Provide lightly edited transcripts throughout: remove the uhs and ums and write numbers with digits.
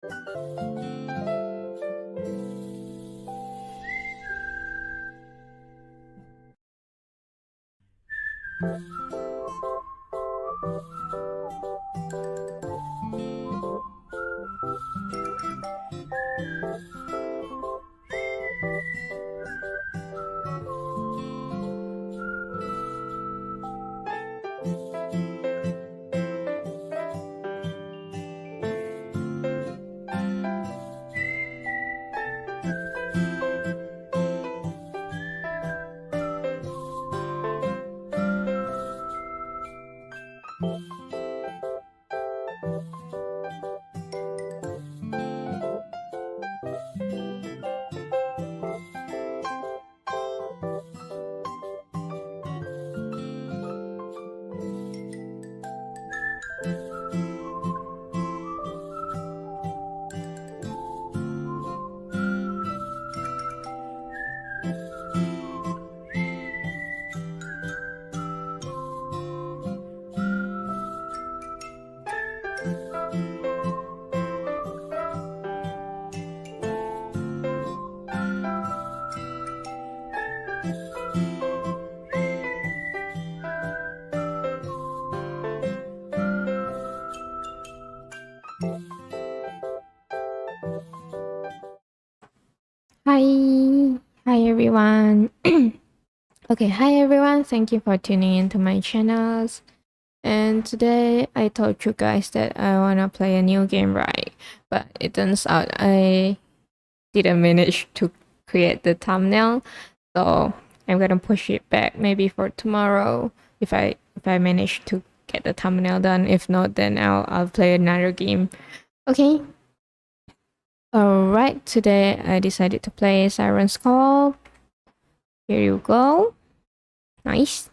Hi, hi everyone. Okay, hi everyone. Thank you for tuning into my channels. And today I told you guys that I wanna play a new game, right? But it turns out I didn't manage to create the thumbnail, so I'm gonna push it back maybe for tomorrow if I manage to get the thumbnail done. If not, then I'll play another game. Okay. Alright, today I decided to play Siren's Call. Here you go. Nice.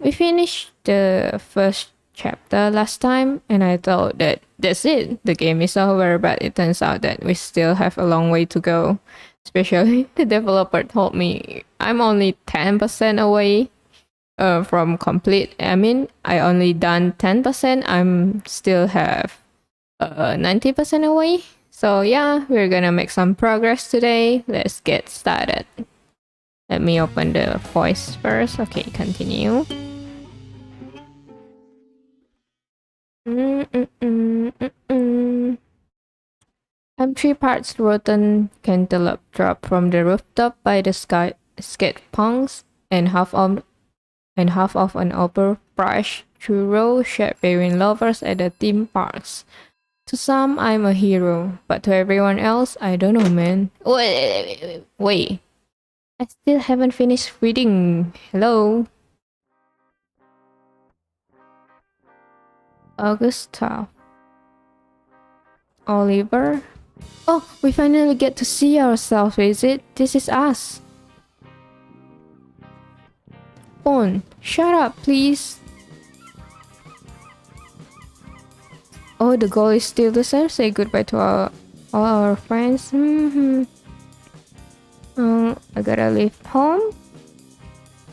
We finished the first chapter last time, and I thought that that's it. The game is over, but it turns out that we still have a long way to go. Especially the developer told me I'm only 10% away from complete. I mean, I only done 10%. I'm still have 90% away. So yeah, we're gonna make some progress today. Let's get started. Let me open the voice first. Okay, continue. I'm 3 parts rotten cantaloupe dropped from the rooftop by the skate punks, and half of an overbrush churro shared between lovers at the theme parks. To some, I'm a hero, but to everyone else, I don't know, man. Wait. I still haven't finished reading. Hello? Augusta. Oliver? Oh, we finally get to see ourselves, is it? This is us. Phone, shut up, please. Oh, the goal is still the same. Say goodbye to all our friends. I gotta leave home.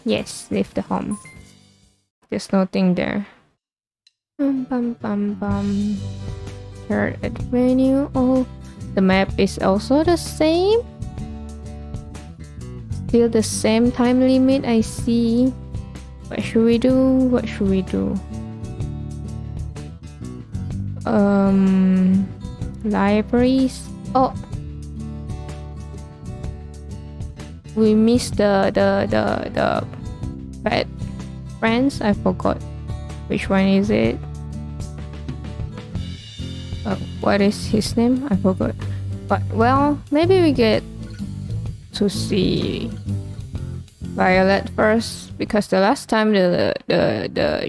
Yes, leave the home. There's nothing there. Here at venue. Oh, the map is also the same. Still the same time limit, I see. What should we do? What should we do? Libraries. Oh, we missed the bad friends. I forgot which one is it. What is his name? I forgot. But well, maybe we get to see Violet first, because the last time the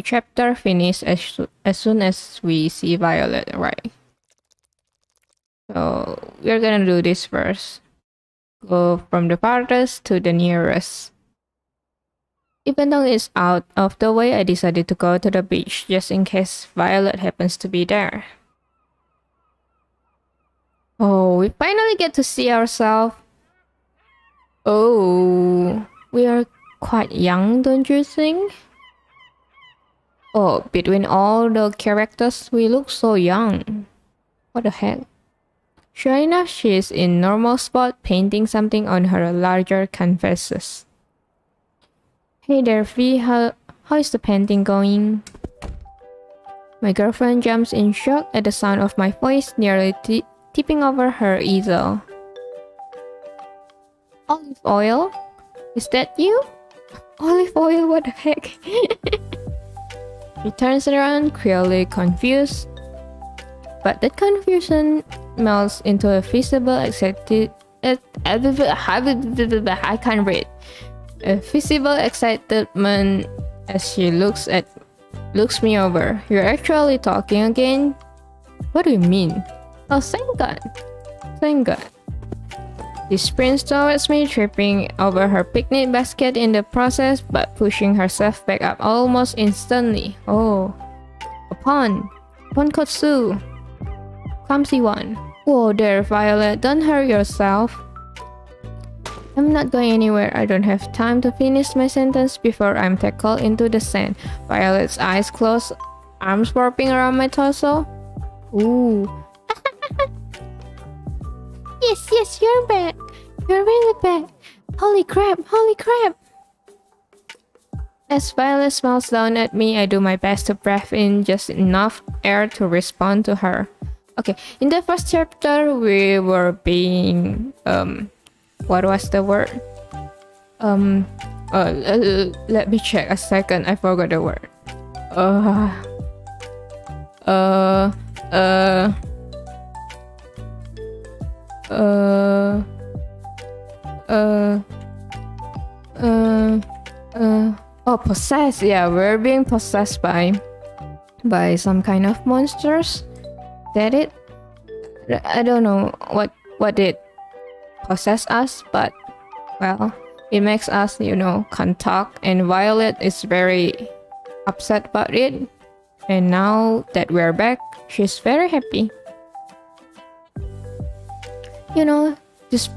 chapter finished as soon as we see Violet, right? So we're gonna do this first. Go from the farthest to the nearest. Even though it's out of the way, I decided to go to the beach just in case Violet happens to be there. Oh, we finally get to see ourselves. Oh, we are quite young, don't you think? Oh, between all the characters, we look so young. What the heck? Sure enough, she is in normal spot painting something on her larger canvases. Hey there, V. How is the painting going? My girlfriend jumps in shock at the sound of my voice, nearly tipping over her easel. Olive oil? Is that you? Olive oil, what the heck? She turns around, clearly confused. But that confusion melts into a visible excited... I can't read. A visible excitement as she looks me over. You're actually talking again? What do you mean? Oh, thank God. Thank God. She sprints towards me, tripping over her picnic basket in the process, but pushing herself back up almost instantly. Oh. A pawn. Tonkotsu. Clumsy one. Whoa there, Violet. Don't hurt yourself. I'm not going anywhere. I don't have time to finish my sentence before I'm tackled into the sand. Violet's eyes close, arms warping around my torso. Ooh. Yes, you're back. You're really back. Holy crap, holy crap. As Violet smiles down at me, I do my best to breathe in just enough air to respond to her. Okay, in the first chapter, we were being, what was the word? Let me check a second. I forgot the word. Possessed. Yeah, we're being possessed by some kind of monsters. That it? I don't know what did possess us, but well, it makes us, can't talk, and Violet is very upset about it. And now that we're back, she's very happy. This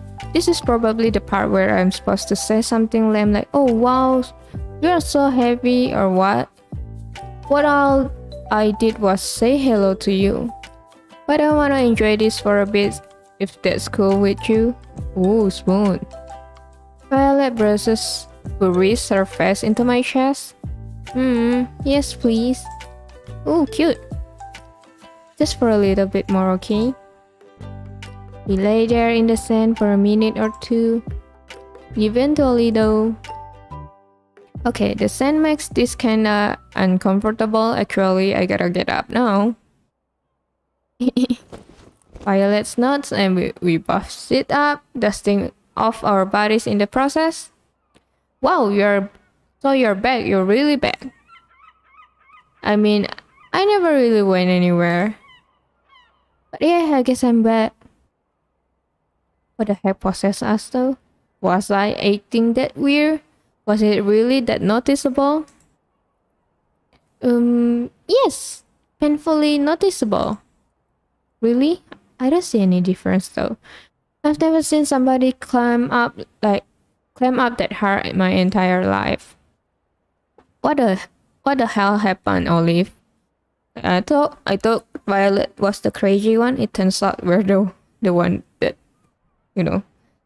is probably the part where I'm supposed to say something lame like, "Oh wow, you're so happy," or what? What all I did was say hello to you. But I wanna enjoy this for a bit, if that's cool with you. Ooh, smooth. Violet brushes her face into my chest. Yes please. Ooh, cute. Just for a little bit more, okay? We lay there in the sand for a minute or two. Eventually though... Okay, the sand makes this kinda uncomfortable. Actually, I gotta get up now. Violet nods and we both sit up, dusting off our bodies in the process. Wow, you're back. You're really back. I mean, I never really went anywhere. But yeah, I guess I'm back. What the heck possessed us though? Was I acting that weird? Was it really that noticeable? Yes. Painfully noticeable. Really? I don't see any difference though. I've never seen somebody climb up that hard in my entire life. What the hell happened, Olive? I thought Violet was the crazy one. It turns out we're the one that,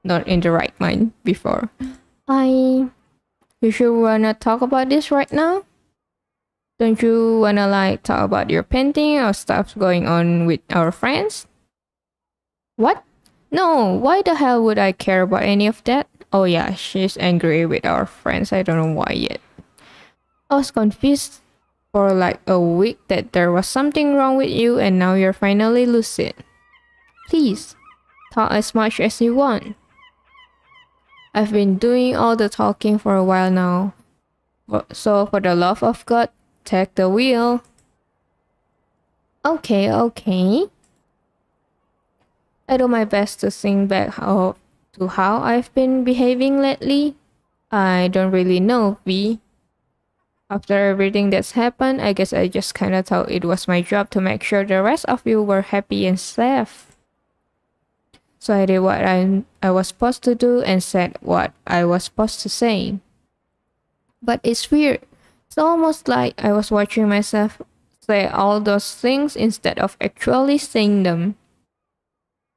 not in the right mind before. You sure wanna talk about this right now? Don't you wanna talk about your painting or stuff going on with our friends? What? No, why the hell would I care about any of that? Oh yeah, she's angry with our friends. I don't know why yet. I was confused for a week that there was something wrong with you, and now you're finally lucid. Please, talk as much as you want. I've been doing all the talking for a while now. So for the love of God, take the wheel. Okay. I do my best to think back how I've been behaving lately. I don't really know, V. After everything that's happened, I guess I just kinda thought it was my job to make sure the rest of you were happy and safe. So I did what I was supposed to do and said what I was supposed to say. But it's weird. It's almost like I was watching myself say all those things instead of actually saying them.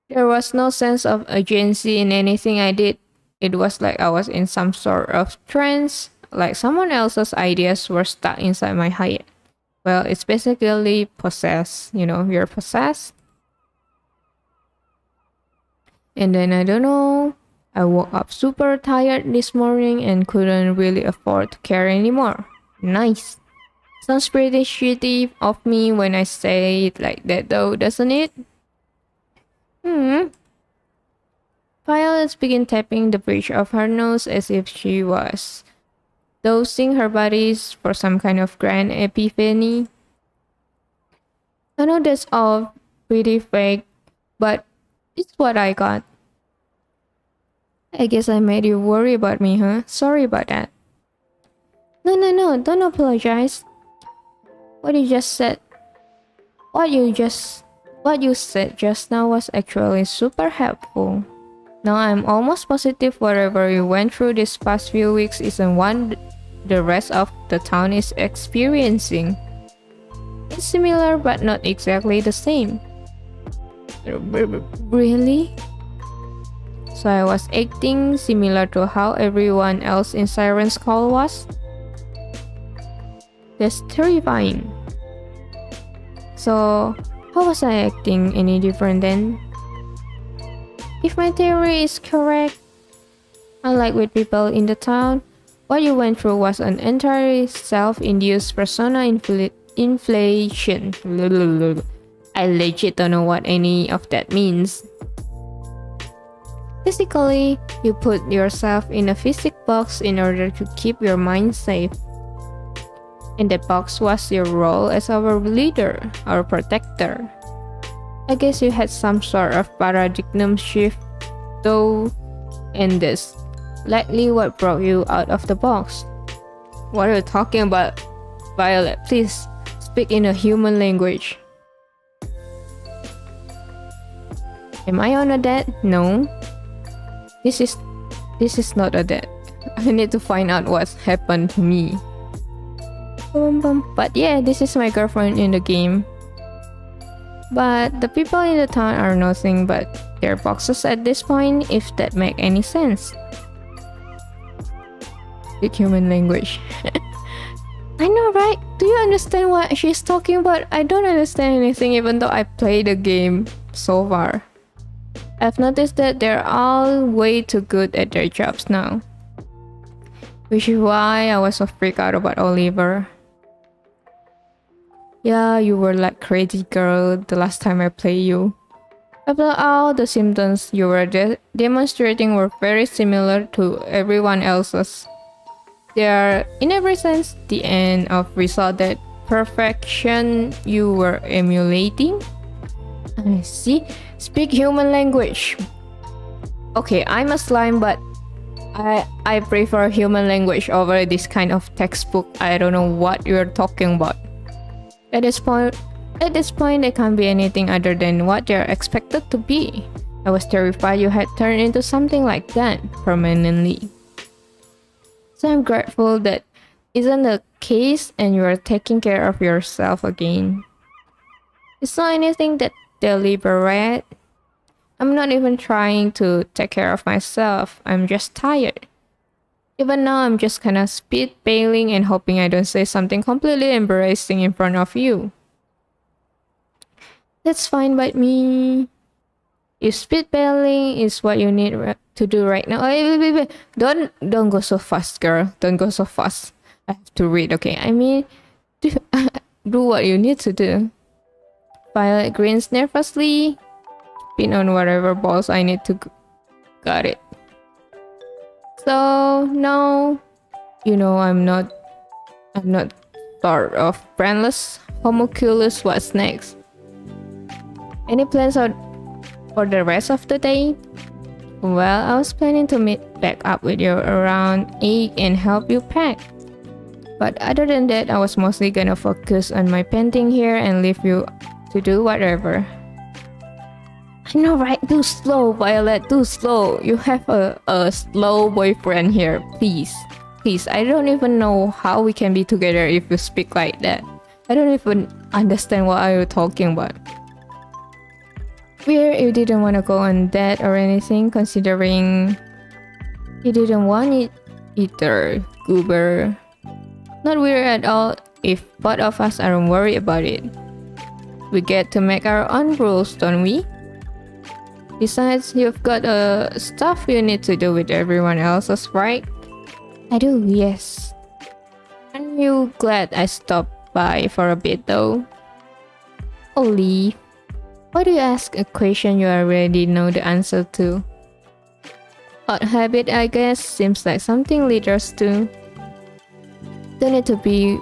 There was no sense of agency in anything I did. It was like I was in some sort of trance, like someone else's ideas were stuck inside my head. Well, it's basically possessed, you're possessed. And then I don't know, I woke up super tired this morning and couldn't really afford to care anymore. Nice. Sounds pretty shitty of me when I say it like that though, doesn't it? Violet began tapping the bridge of her nose as if she was dosing her bodies for some kind of grand epiphany. I know that's all pretty fake, but it's what I got. I guess I made you worry about me, huh? Sorry about that. No, don't apologize. What you just said, what you said just now was actually super helpful. Now I'm almost positive whatever you went through these past few weeks isn't one the rest of the town is experiencing. It's similar but not exactly the same. Really? So I was acting similar to how everyone else in Siren's call was? That's terrifying. So, how was I acting any different then? If my theory is correct, unlike with people in the town, what you went through was an entirely self-induced persona inflation. I legit don't know what any of that means. Basically, you put yourself in a physics box in order to keep your mind safe. And that box was your role as our leader, our protector. I guess you had some sort of paradigm shift, though, and that's likely what brought you out of the box. What are you talking about, Violet? Please speak in a human language. Am I on a debt? No. This is not a debt. I need to find out what's happened to me. But yeah, this is my girlfriend in the game. But the people in the town are nothing but their boxes at this point, if that make any sense. Big human language. I know, right? Do you understand what she's talking about? I don't understand anything even though I play the game so far. I've noticed that they're all way too good at their jobs now. Which is why I was so freaked out about Oliver. Yeah, you were like crazy girl the last time I played you. After all, the symptoms you were demonstrating were very similar to everyone else's. They are, in every sense, the end of result that perfection you were emulating. I see. Speak human language. Okay, I'm a slime, but I prefer human language over this kind of textbook. I don't know what you're talking about. At this point, they can't be anything other than what they're expected to be. I was terrified you had turned into something like that permanently. So I'm grateful that isn't the case and you are taking care of yourself again. It's not anything that deliberate. I'm not even trying to take care of myself. I'm just tired. Even now, I'm just kinda spit-bailing and hoping I don't say something completely embarrassing in front of you. That's fine by me. If spit-bailing is what you need to do right now. Wait. Don't go so fast, girl. Don't go so fast. I have to read, okay? I mean, do what you need to do. Violet grins nervously. Pin on whatever balls I need to. Got it. So now, I'm not sort of brainless homunculus. What's next? Any plans out for the rest of the day? Well, I was planning to meet back up with you around 8 and help you pack. But other than that, I was mostly gonna focus on my painting here and leave you to do whatever. I know, right? Too slow, Violet, too slow. You have a slow boyfriend here. Please. I don't even know how we can be together if you speak like that. I don't even understand what are you talking about. Weird you didn't want to go on that or anything, considering you didn't want it either, Goober. Not weird at all if both of us aren't worried about it. We get to make our own rules, don't we? Besides, you've got stuff you need to do with everyone else's, right? I do, yes. Aren't you glad I stopped by for a bit though? Olive, why do you ask a question you already know the answer to? Odd habit, I guess. Seems like something leaders do. Don't need to be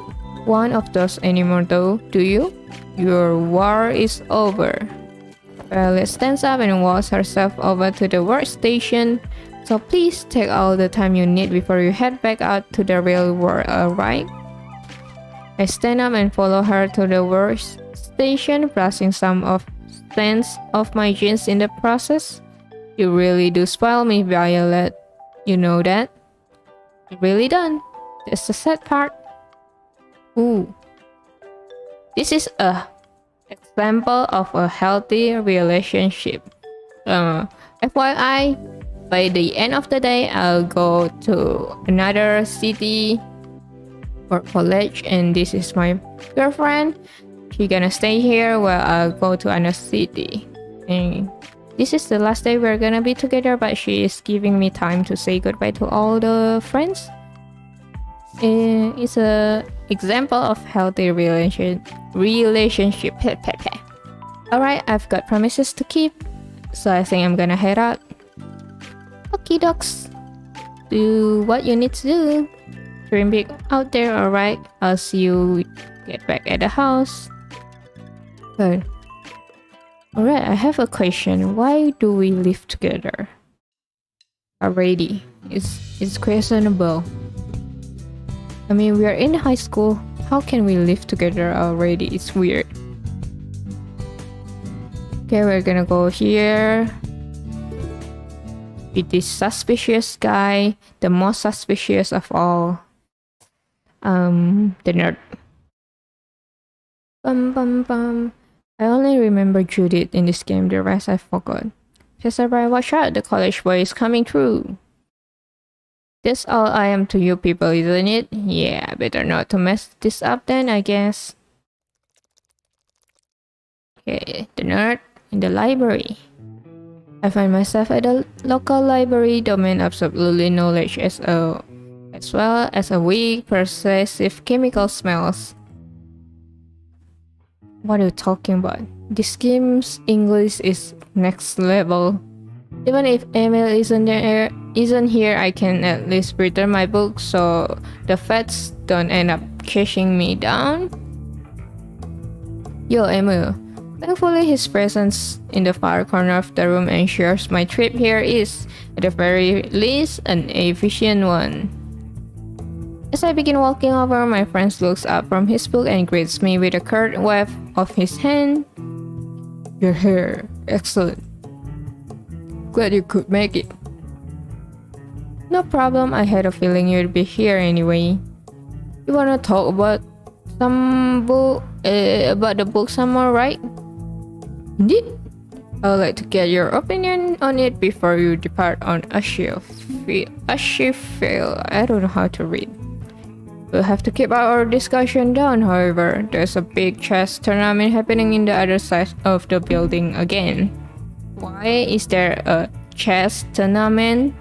one of those anymore though, do you? Your war is over. Violet stands up and walks herself over to the workstation. So please take all the time you need before you head back out to the real world, alright? I stand up and follow her to the workstation, brushing some of stains off my jeans in the process. You really do spoil me, Violet. You know that? I really don't. That's the sad part. Ooh. This is a example of a healthy relationship. FYI, by the end of the day, I'll go to another city for college, and this is my girlfriend. She's gonna stay here while I'll go to another city. And this is the last day we're gonna be together, but she is giving me time to say goodbye to all the friends. It's a example of healthy relationship. Alright, I've got promises to keep, so I think I'm gonna head out. Okie dokes. Do what you need to do. Dream big out there, alright? I'll see you get back at the house. Good. Alright, I have a question. Why do we live together? Already. It's questionable. I mean, we are in high school. How can we live together already? It's weird. Okay, we're gonna go here. With this suspicious guy. The most suspicious of all. The nerd. I only remember Judith in this game. The rest I forgot. Professor Brian, watch out. The college boy is coming through. That's all I am to you people, isn't it? Yeah, better not to mess this up then, I guess. Okay, the nerd in the library. I find myself at the local library domain absolutely knowledge as well as a weak, pervasive chemical smells. What are you talking about? This game's English is next level. Even if Emil isn't here, I can at least return my book so the feds don't end up chasing me down. Yo, Emil. Thankfully, his presence in the far corner of the room ensures my trip here is, at the very least, an efficient one. As I begin walking over, my friend looks up from his book and greets me with a curt wave of his hand. You're here. Excellent. Glad you could make it. No problem, I had a feeling you'd be here anyway. You wanna talk about about the book some more, right? Indeed. I'd like to get your opinion on it before you depart on Ashfield. I don't know how to read. We'll have to keep our discussion down, however. There's a big chess tournament happening in the other side of the building again. Why is there a chess tournament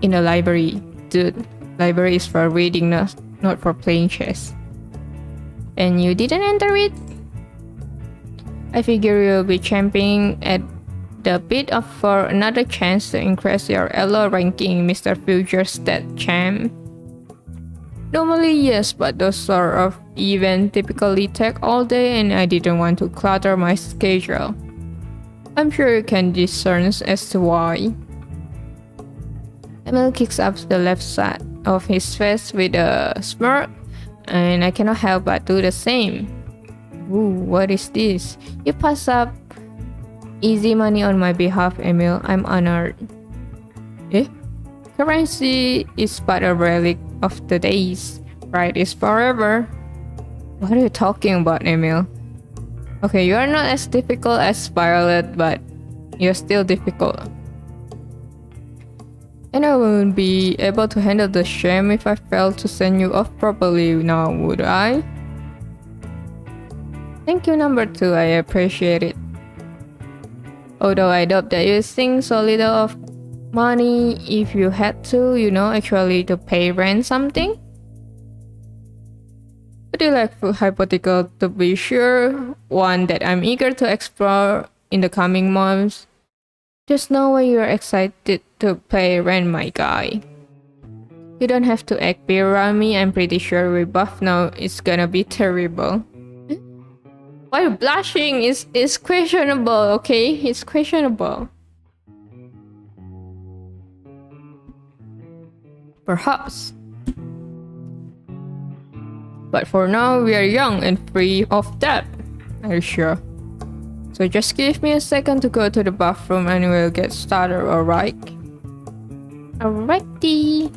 in the library? Dude, library is for reading, not for playing chess. And you didn't enter it? I figure you'll be champing at the bit for another chance to increase your elo ranking, Mr. Future Stat Champ. Normally yes, but those sort of events typically take all day and I didn't want to clutter my schedule. I'm sure you can discern as to why. Emil kicks up the left side of his face with a smirk, and I cannot help but do the same. Ooh, what is this? You pass up easy money on my behalf, Emil. I'm honored. Eh? Currency is but a relic of the days. Pride is forever. What are you talking about, Emil? Okay, you are not as difficult as Violet, but you're still difficult. And I wouldn't be able to handle the shame if I failed to send you off properly now, would I? Thank you, number 2, I appreciate it. Although I doubt that you think so little of money if you had to, actually to pay rent something. Would you like hypothetical to be sure? One that I'm eager to explore in the coming months. Just know when you're excited to pay rent, my guy. You don't have to act big around me. I'm pretty sure we both know it's gonna be terrible. Why blushing is questionable, okay? It's questionable. Perhaps. But for now, we are young and free of debt. Are you sure? So just give me a second to go to the bathroom and we'll get started, alright? Alrighty.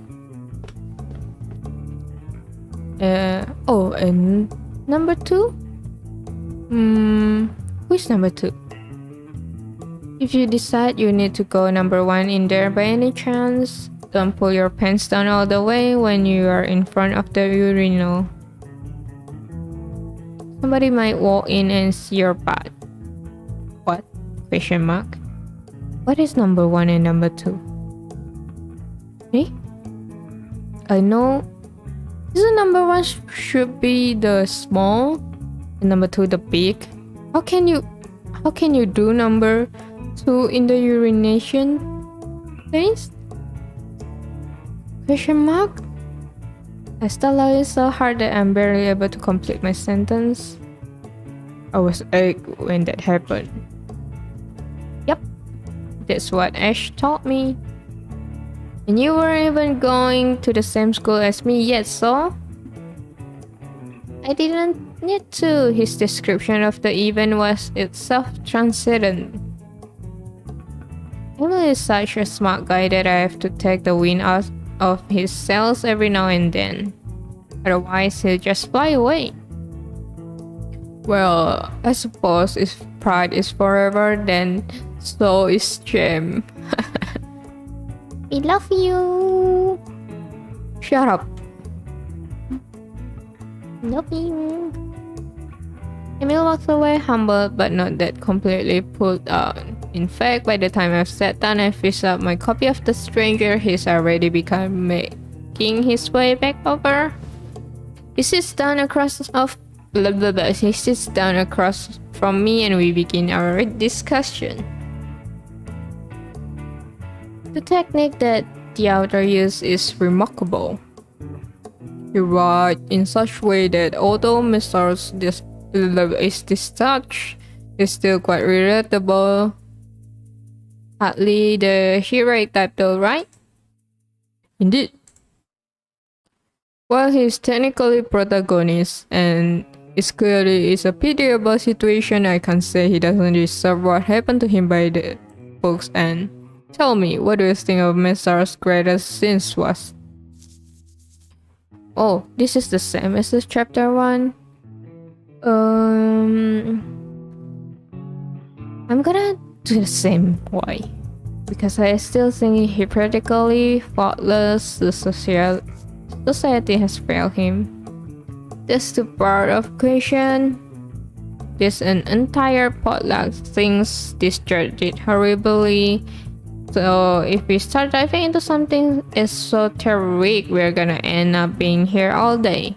And number 2? Who's number 2? If you decide you need to go number 1 in there by any chance, don't pull your pants down all the way when you are in front of the urinal. Somebody might walk in and see your butt. What? Question mark. What is number 1 and number 2? Eh? I know. Isn't number 1 should be the small and number 2 the big? How can you do number 2 in the urination place? Question mark? I start laughing so hard that I'm barely able to complete my sentence. I was 8 when that happened. Yep, that's what Ash told me. And you weren't even going to the same school as me yet, so? I didn't need to. His description of the event was itself transcendent. Emily is such a smart guy that I have to take the wind out of his sails every now and then. Otherwise, he'll just fly away. Well, I suppose if pride is forever, then so is shame. We love you. Shut up. Love you. Emil walks away humbled but not that completely pulled out. In fact, by the time I've sat down and fished up my copy of The Stranger, he's already begun making his way back over. He sits down across He sits down across from me and we begin our discussion. The technique that the author used is remarkable. He writes in such a way that although Mr. is discharged, is still quite relatable. Hardly the heroic type though, right? Indeed. While he's technically protagonist and it clearly is a pitiable situation, I can't say he doesn't deserve what happened to him by the book's end. Tell me, what do you think of Mr.'s greatest sins was? Oh, this is the same as the chapter 1. I'm gonna do the same. Why? Because I still think he practically faultless. The society has failed him. That's the part of question. There's an entire potluck things this church did horribly. So if we start diving into something esoteric, we're gonna end up being here all day.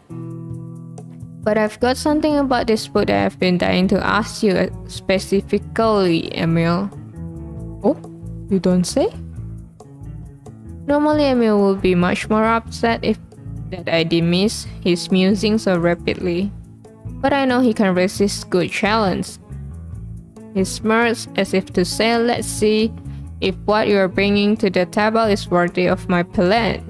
But I've got something about this book that I've been dying to ask you specifically, Emil. Oh, you don't say? Normally Emil would be much more upset if that I dismiss his musing so rapidly. But I know he can resist good challenge. He smirks as if to say, let's see if what you're bringing to the table is worthy of my palate.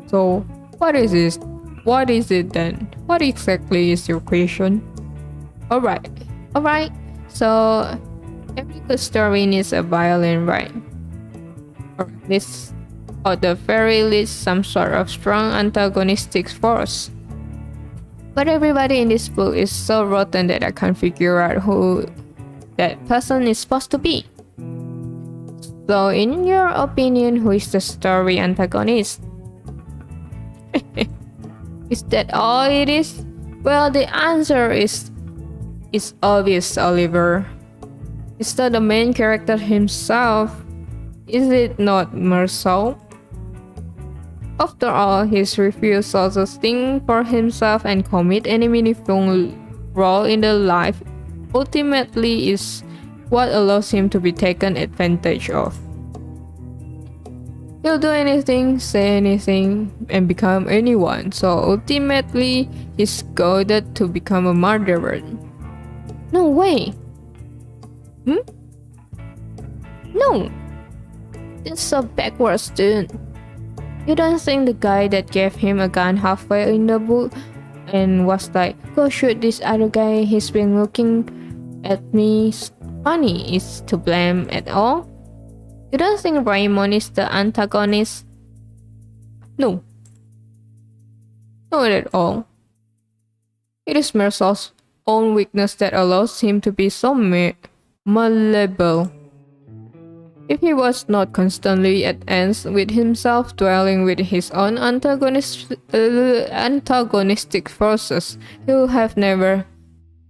So, what is this? What is it then? What exactly is your question? Alright. So, every good story needs a violin, right? Or at the very least, some sort of strong antagonistic force. But everybody in this book is so rotten that I can't figure out who that person is supposed to be. So, in your opinion, who is the story antagonist? Is that all it is? Well, the answer is obvious, Oliver. Is that the main character himself? Is it not Marcel? After all, his refusal to think for himself and commit any meaningful role in the life ultimately is what allows him to be taken advantage of. He'll do anything, say anything, and become anyone, so ultimately he's goaded to become a murderer. No way! No! That's so backwards, dude. You don't think the guy that gave him a gun halfway in the book and was like, go shoot this other guy, he's been looking at me funny, is to blame at all? You don't think Raymond is the antagonist? No. Not at all. It is Marcel's own weakness that allows him to be so malleable. If he was not constantly at ends with himself, dwelling with his own antagonistic forces, he would have never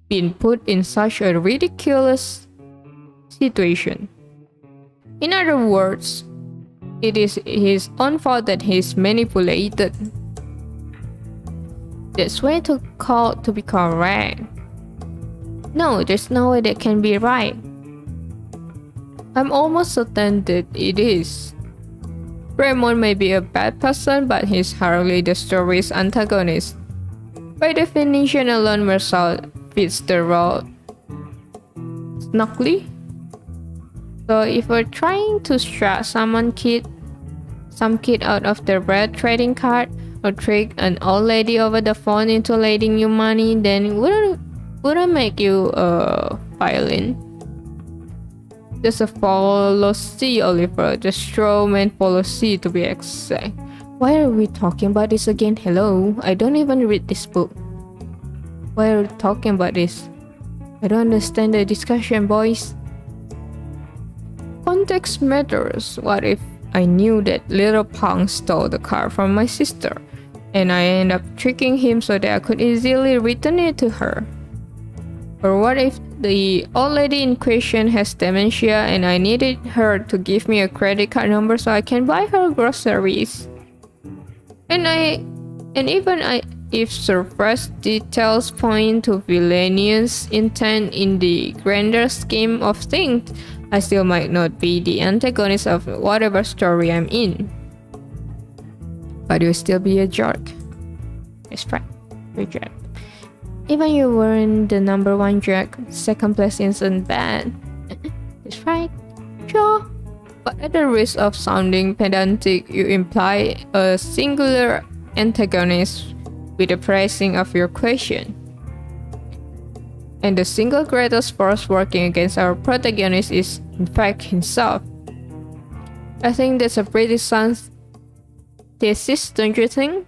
been put in such a ridiculous situation. In other words, it is his own fault that he is manipulated. That's way too cold to be correct. No, there's no way that can be right. I'm almost certain that it is. Raymond may be a bad person, but he's hardly the story's antagonist. By definition alone, Marcel fits the role snugly. So if we're trying to strut some kid out of their bread trading card, or trick an old lady over the phone into lending you money, then wouldn't make you a violin. Just a follow C, Oliver. The straw man follow C to be exact. Why are we talking about this again? Hello, I don't even read this book. Why are we talking about this? I don't understand the discussion, boys. Context matters. What if I knew that little punk stole the car from my sister, and I end up tricking him so that I could easily return it to her? Or what if the old lady in question has dementia and I needed her to give me a credit card number so I can buy her groceries? If surface details point to villainous intent in the grander scheme of things, I still might not be the antagonist of whatever story I'm in. But you'll still be a jerk. That's right, you're a jerk. Even you weren't the number one jerk, second place isn't bad. That's right, sure. But at the risk of sounding pedantic, you imply a singular antagonist with the phrasing of your question. And the single greatest force working against our protagonist is, in fact, himself. I think that's a pretty sound thesis, don't you think?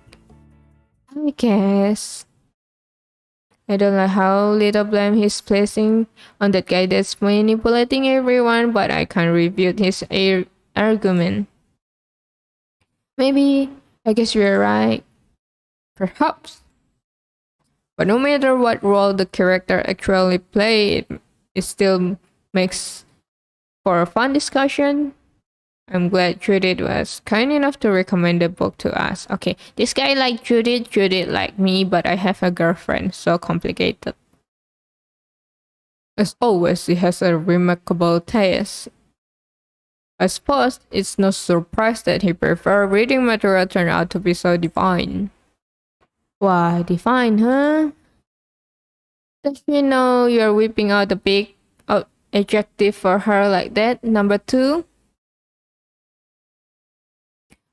I guess. I don't like how little blame he's placing on that guy that's manipulating everyone, but I can't refute his argument. Maybe, I guess you're right. Perhaps. But no matter what role the character actually played, it still makes for a fun discussion. I'm glad Judith was kind enough to recommend the book to us. Okay, this guy liked Judith liked me, but I have a girlfriend, so complicated. As always, he has a remarkable taste. I suppose it's no surprise that he preferred reading material turned out to be so divine. Why, divine, huh? Does she know you're whipping out a big adjective for her like that? Number 2?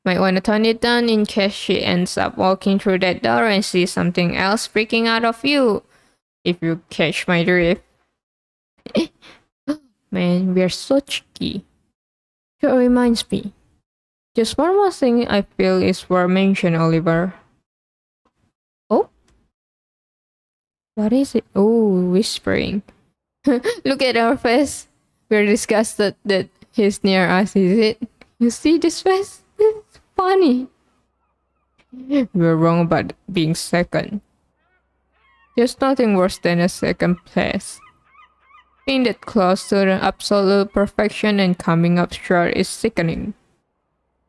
Might want to turn it down in case she ends up walking through that door and sees something else freaking out of you. If you catch my drift. Man, we're so cheeky. It reminds me. Just one more thing I feel is worth mentioning, Oliver. Oh? What is it? Oh, whispering. Look at our face. We're disgusted that he's near us, is it? You see this face? It's funny. We're wrong about being second. There's nothing worse than a second place. Being that close to the absolute perfection and coming up short is sickening.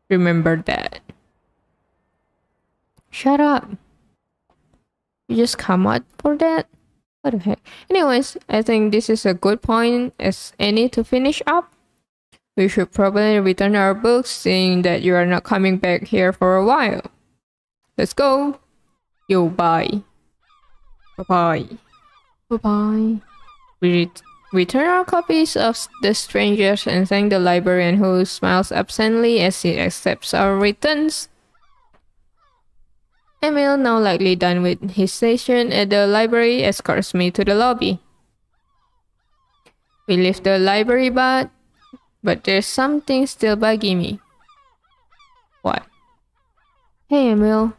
Remember that. Shut up. You just come out for that? What the heck? Anyways, I think this is a good point as any to finish up. We should probably return our books, seeing that you are not coming back here for a while. Let's go. Yo, bye. Bye-bye. Bye-bye. We return our copies of The Strangers and thank the librarian who smiles absently as he accepts our returns. Emil, now likely done with his session at the library, escorts me to the lobby. We leave the library but there's something still bugging me. What? Hey Emil.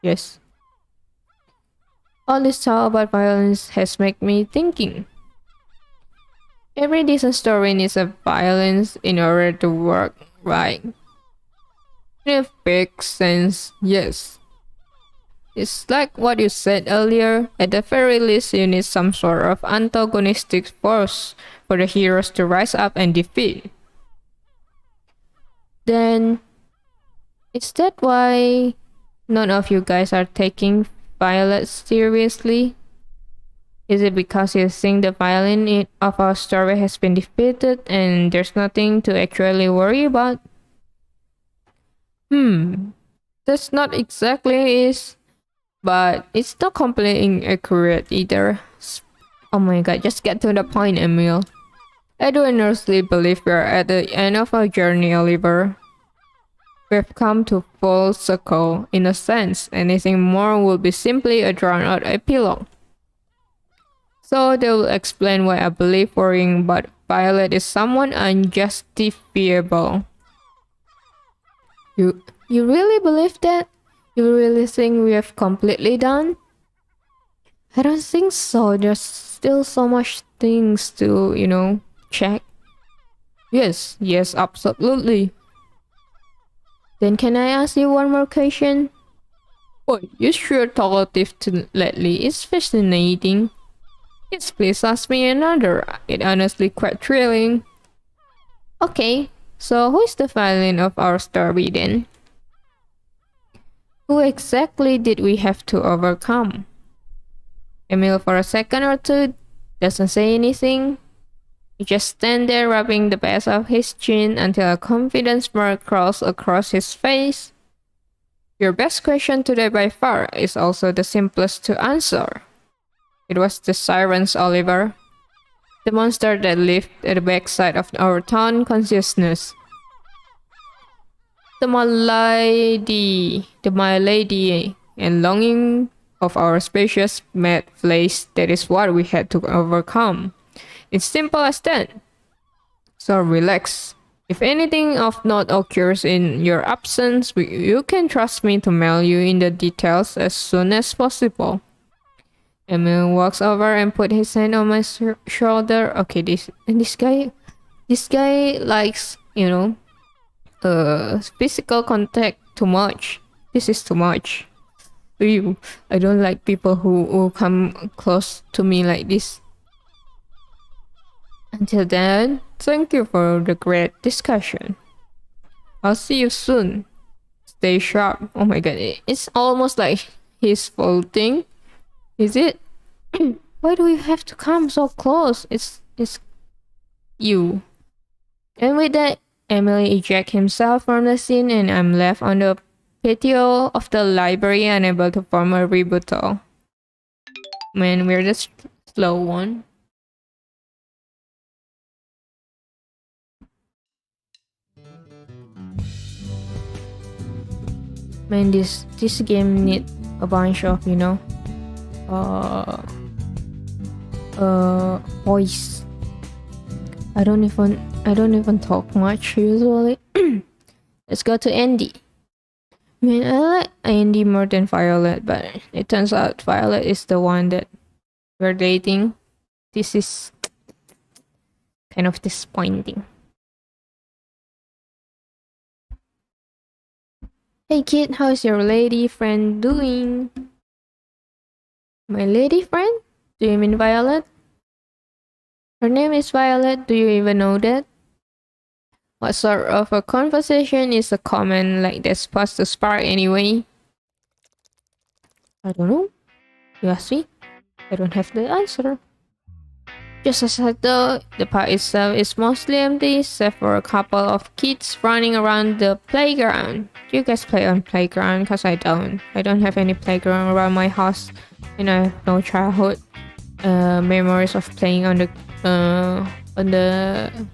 Yes. All this talk about violence has made me thinking. Every decent story needs a violence in order to work, right? In a big sense, yes. It's like what you said earlier, at the very least you need some sort of antagonistic force for the heroes to rise up and defeat. Then, is that why none of you guys are taking Violet seriously? Is it because you think the violin of our story has been defeated and there's nothing to actually worry about? That's not exactly it, but it's not completely inaccurate either. Oh my god, just get to the point, Emil. I do earnestly believe we are at the end of our journey, Oliver. We've come to full circle, in a sense. Anything more would be simply a drawn-out epilogue. So they will explain why I believe worrying about Violet is somewhat unjustifiable. You really believe that? You really think we have completely done? I don't think so. There's still so much things to, check. Yes, absolutely. Then can I ask you one more question? Oh, you sure talkative lately. It's fascinating. Yes, please ask me another. It's honestly quite thrilling. Okay, so who is the villain of our story then? Who exactly did we have to overcome? Emil for a second or two doesn't say anything. He just stands there rubbing the base of his chin until a confident smirk crawls across his face. Your best question today by far is also the simplest to answer. It was the SIREN'S, Oliver. The monster that lived at the backside of our town consciousness. The malady and longing of our spacious mad place, that is what we had to overcome. It's simple as that. So relax. If anything of note occurs in your absence, you can trust me to mail you in the details as soon as possible. Emil walks over and put his hand on my shoulder. Okay, this guy likes, physical contact too much. This is too much. Ew, I don't like people who come close to me like this. Until then, thank you for the great discussion. I'll see you soon. Stay sharp. Oh my god, it's almost like he's folding. Is it? Why do you have to come so close? It's you. And with that, Emily ejects himself from the scene and I'm left on the patio of the library unable to form a rebuttal. Man, we're the slow one. Man, this game need a bunch of, voice. I don't even talk much usually. Let's go to Andy. I mean, I like Andy more than Violet, but it turns out Violet is the one that we're dating. This is kind of disappointing. Hey kid, how's your lady friend doing? My lady friend? Do you mean Violet? Her name is Violet, do you even know that? What sort of a conversation is a comment like that supposed to spark anyway? I don't know. You ask me? I don't have the answer. Just as I thought, the park itself is mostly empty, except for a couple of kids running around the playground. Do you guys play on playground? Cause I don't. I don't have any playground around my house, and I have no childhood memories of playing on the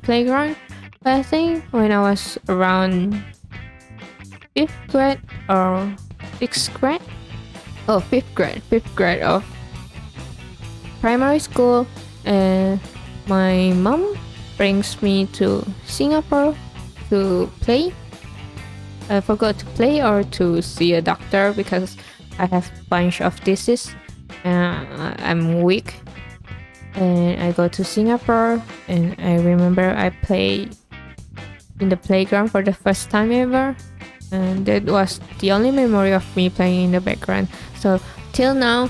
playground. But I think when I was around 5th grade or 6th grade, oh 5th grade of primary school. My mom brings me to Singapore to play. I forgot to play or to see a doctor because I have a bunch of diseases. I'm weak, and I go to Singapore, and I remember I played in the playground for the first time ever, and that was the only memory of me playing in the background. So till now,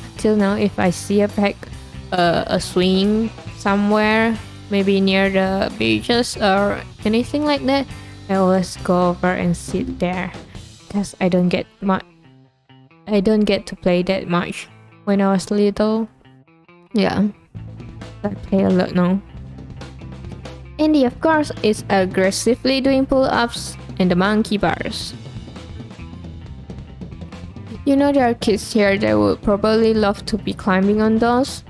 if I see a swing somewhere, maybe near the beaches or anything like that, I always go over and sit there because I don't get to play that much when I was little. Yeah, I play a lot now. Andy, of course, is aggressively doing pull-ups and the monkey bars. You know, there are kids here that would probably love to be climbing on those.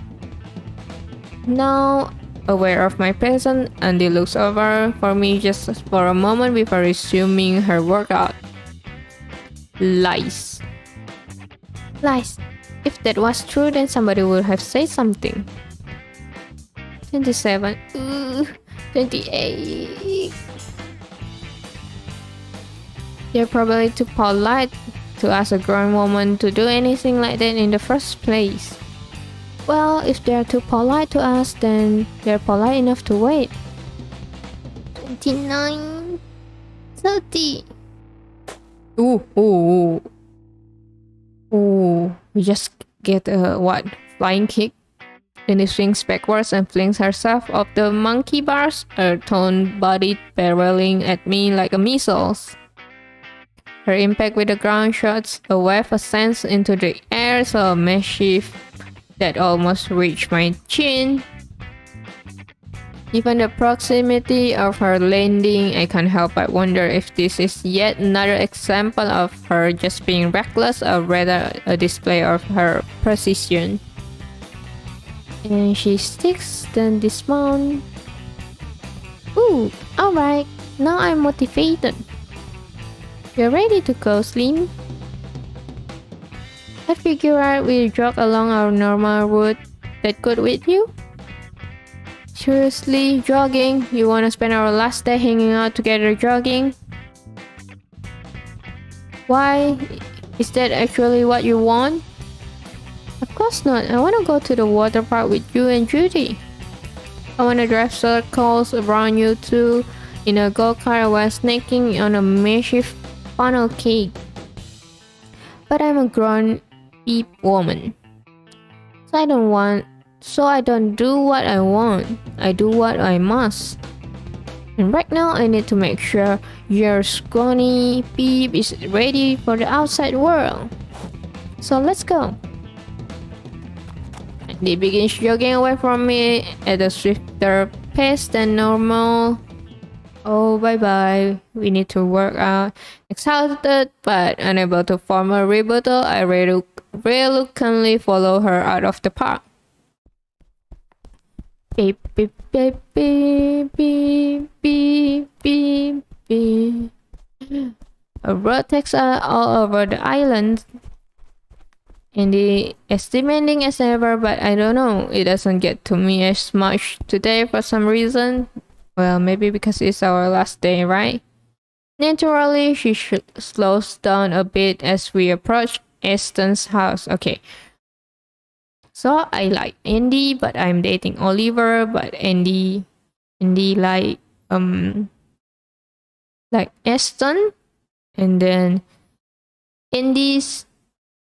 Now, aware of my presence, Andy looks over for me just for a moment before resuming her workout. Lies. Lies. If that was true, then somebody would have said something. 27. 28. They're probably too polite to ask a grown woman to do anything like that in the first place. Well, if they're too polite to ask, then they're polite enough to wait. 29. 30. Ooh. We just get a flying kick. Then he swings backwards and flings herself off the monkey bars, her toned body barreling at me like a missiles. Her impact with the ground shoots a wave ascends into the air, so a mischief that almost reached my chin. Given the proximity of her landing, I can't help but wonder if this is yet another example of her just being reckless, or rather a display of her precision. And she sticks, then dismount. Ooh, alright, now I'm motivated. You're ready to go, Slim? I figured we'll jog along our normal route. That good with you? Seriously, jogging? You wanna spend our last day hanging out together jogging? Why? Is that actually what you want? Of course not. I wanna go to the water park with you and Judy. I wanna drive circles around you two in a go-kart while snacking on a mischief funnel cake. But I'm a grown peep woman. So I don't do what I want. I do what I must. And right now I need to make sure your scrawny peep is ready for the outside world. So let's go. They begins jogging away from me at a swifter pace than normal. Oh, bye-bye. We need to work out. Exhausted, but unable to form a rebuttal, I reluctantly follow her out of the park. Beep, beep, beep, beep, beep, beep, beep, beep. A road takes all over the island. Andy is demanding as ever, but I don't know. It doesn't get to me as much today for some reason. Well, maybe because it's our last day, right? Naturally, she slows down a bit as we approach Eston's house. Okay, so I like Andy, but I'm dating Oliver, but Andy like Eston, and then Andy's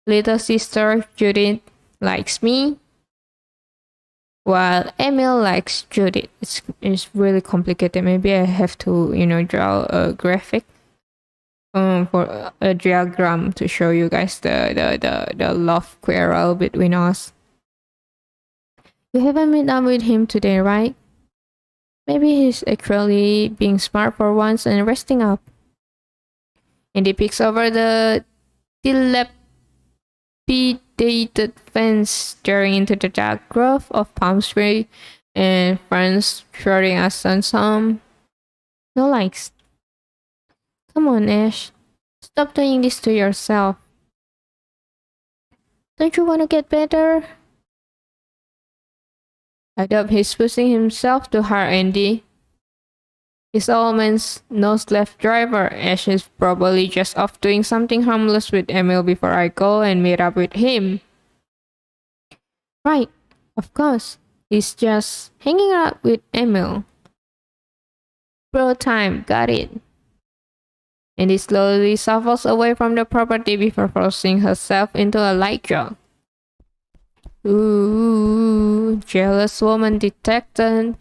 little sister Judith likes me, while Emil likes Judith. It's really complicated. Maybe I have to draw a graphic for a diagram to show you guys the love quarrel between us. You haven't met up with him today, right? Maybe he's actually being smart for once and resting up. And he picks over the dilapidated fence, staring into the dark grove of palm tree and friends shouting us on some. No likes. Come on, Ash. Stop doing this to yourself. Don't you want to get better? I doubt he's pushing himself to hire Andy. His old man's nose left driver. Ash is probably just off doing something harmless with Emil before I go and meet up with him. Right, of course. He's just hanging out with Emil. Bro time, got it. And he slowly shuffles away from the property before forcing herself into a light jog. Ooh, jealous woman detected.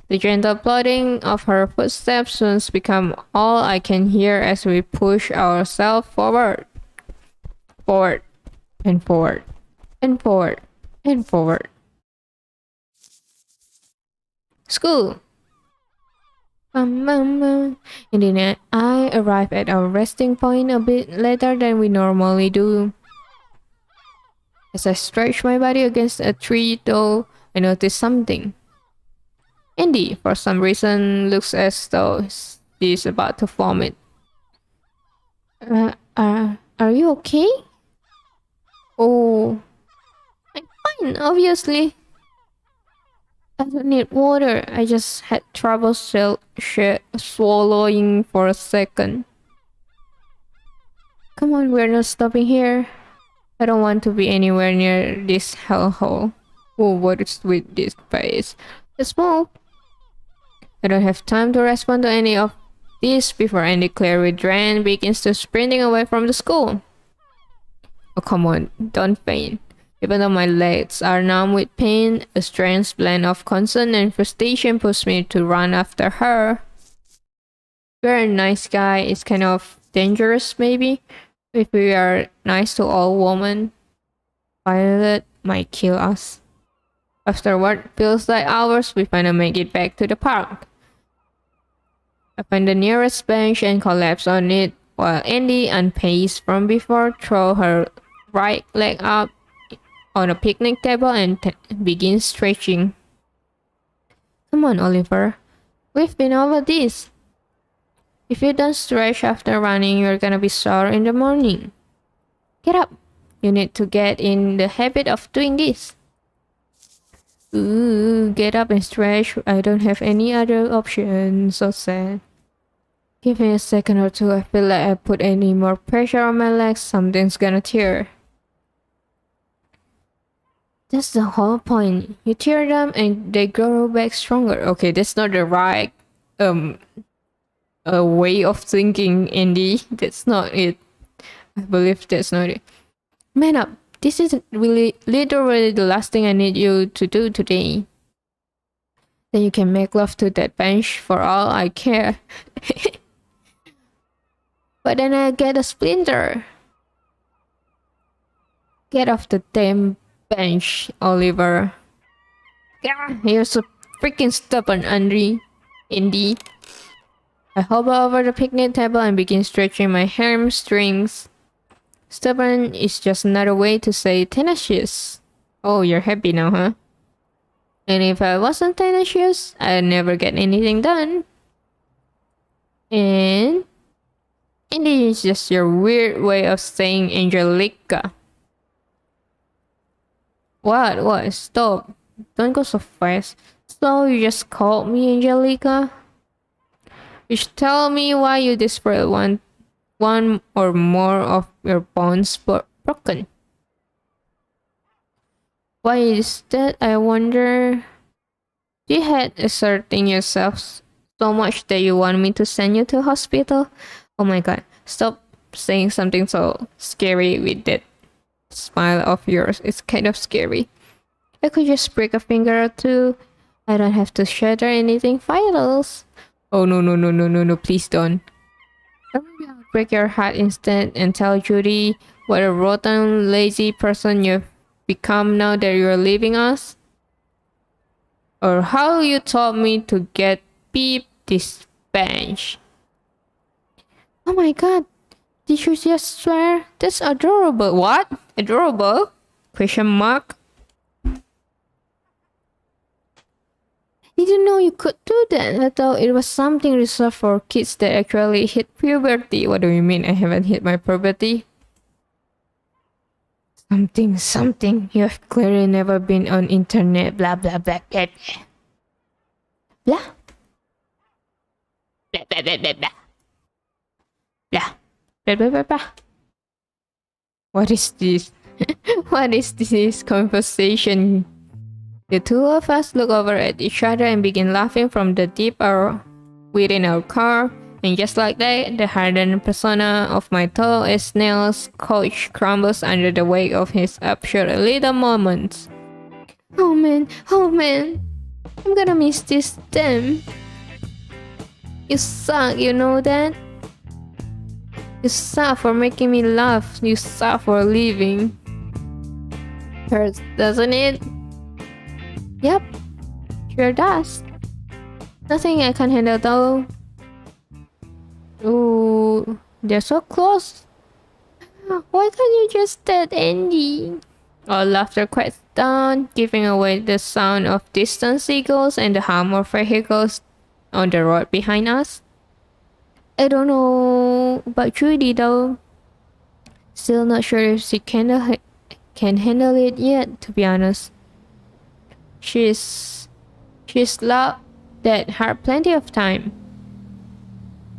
The gentle plodding of her footsteps soon become all I can hear as we push ourselves forward. Forward, and forward, and forward, and forward. School! And then I arrive at our resting point a bit later than we normally do. As I stretch my body against a tree, though, I notice something. Andy, for some reason, looks as though she's about to vomit. Are you okay? Oh, I'm fine, obviously. I don't need water. I just had trouble swallowing for a second. Come on, we're not stopping here. I don't want to be anywhere near this hellhole. Oh, what is with this place? Just move. I don't have time to respond to any of this before Andy, clearly drained, begins to sprinting away from the school. Oh, come on, don't faint. Even though my legs are numb with pain, a strange blend of concern and frustration pushed me to run after her. You're a nice guy. It's kind of dangerous, maybe. If we are nice to all women, Violet might kill us. After what feels like hours, we finally make it back to the park. I find the nearest bench and collapse on it, while Andy, unpaced from before, throws her right leg up on a picnic table and begins stretching. Come on, Oliver. We've been over this. If you don't stretch after running, you're gonna be sore in the morning. Get up. You need to get in the habit of doing this. Ooh, get up and stretch. I don't have any other option. So sad. Give me a second or two. I feel like I put any more pressure on my legs, something's gonna tear. That's the whole point. You tear them and they grow back stronger. Okay, that's not the right way of thinking, Andy. That's not it. I believe that's not it. Man up. This is really literally the last thing I need you to do today. Then you can make love to that bench for all I care. But then I get a splinter. Get off the damn bench, Oliver. Yeah, you're so freaking stubborn, Andy. I hover over the picnic table and begin stretching my hamstrings. Stubborn is just another way to say tenacious. Oh, you're happy now, huh? And if I wasn't tenacious, I'd never get anything done. And Andy is just your weird way of saying Angelica. What? Stop. Don't go so fast. So you just called me Angelica? You should tell me why you desperately want one or more of your bones broken. Why is that, I wonder? You had asserting yourself so much that you want me to send you to hospital? Oh my god, stop saying something so scary with that smile of yours. It's kind of scary. I could just break a finger or two. I don't have to shatter anything vital. Oh no, no, no, no, no, no, please don't. Or maybe I'll break your heart instead and tell Judy what a rotten, lazy person you've become now that you're leaving us. Or how you told me to get beep this bench. Oh my god, did you just swear? That's adorable. What? Adorable? Question mark. I didn't know you could do that. I thought it was something reserved for kids that actually hit puberty. What do you mean I haven't hit my puberty? Something. You have clearly never been on internet. Blah blah blah blah blah. Blah. Blah blah blah blah blah. Blah. Blah blah blah blah. What is this? What is this conversation? The two of us look over at each other and begin laughing from the deep within our car. And just like that, the hardened persona of my tall as nails coach crumbles under the weight of his absurd little moments. Oh man, I'm gonna miss this damn. You suck, you know that? You suck for making me laugh. You suck for leaving. Hurts, doesn't it? Yep, sure does. Nothing I can handle though. Ooh, they're so close. Why can't you just let Andy? Our laughter quiets down, giving away the sound of distant seagulls and the hum of vehicles on the road behind us. I don't know about Judy though. Still not sure if she can handle it yet, to be honest. She's loved that hard plenty of time.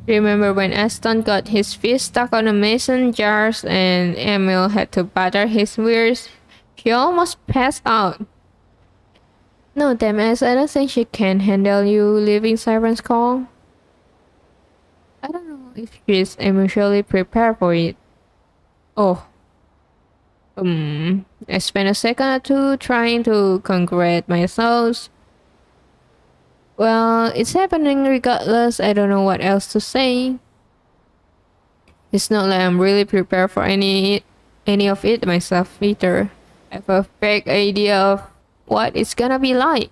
Remember when Aston got his fist stuck on the mason jars and Emil had to butter his ears? She almost passed out. No, damn ass, I don't think she can handle you leaving Siren's call. I don't know if she's emotionally prepared for it. Oh. I spent a second or two trying to congratulate myself. Well, it's happening regardless. I don't know what else to say. It's not like I'm really prepared for any of it myself either. I have a vague idea of what it's gonna be like.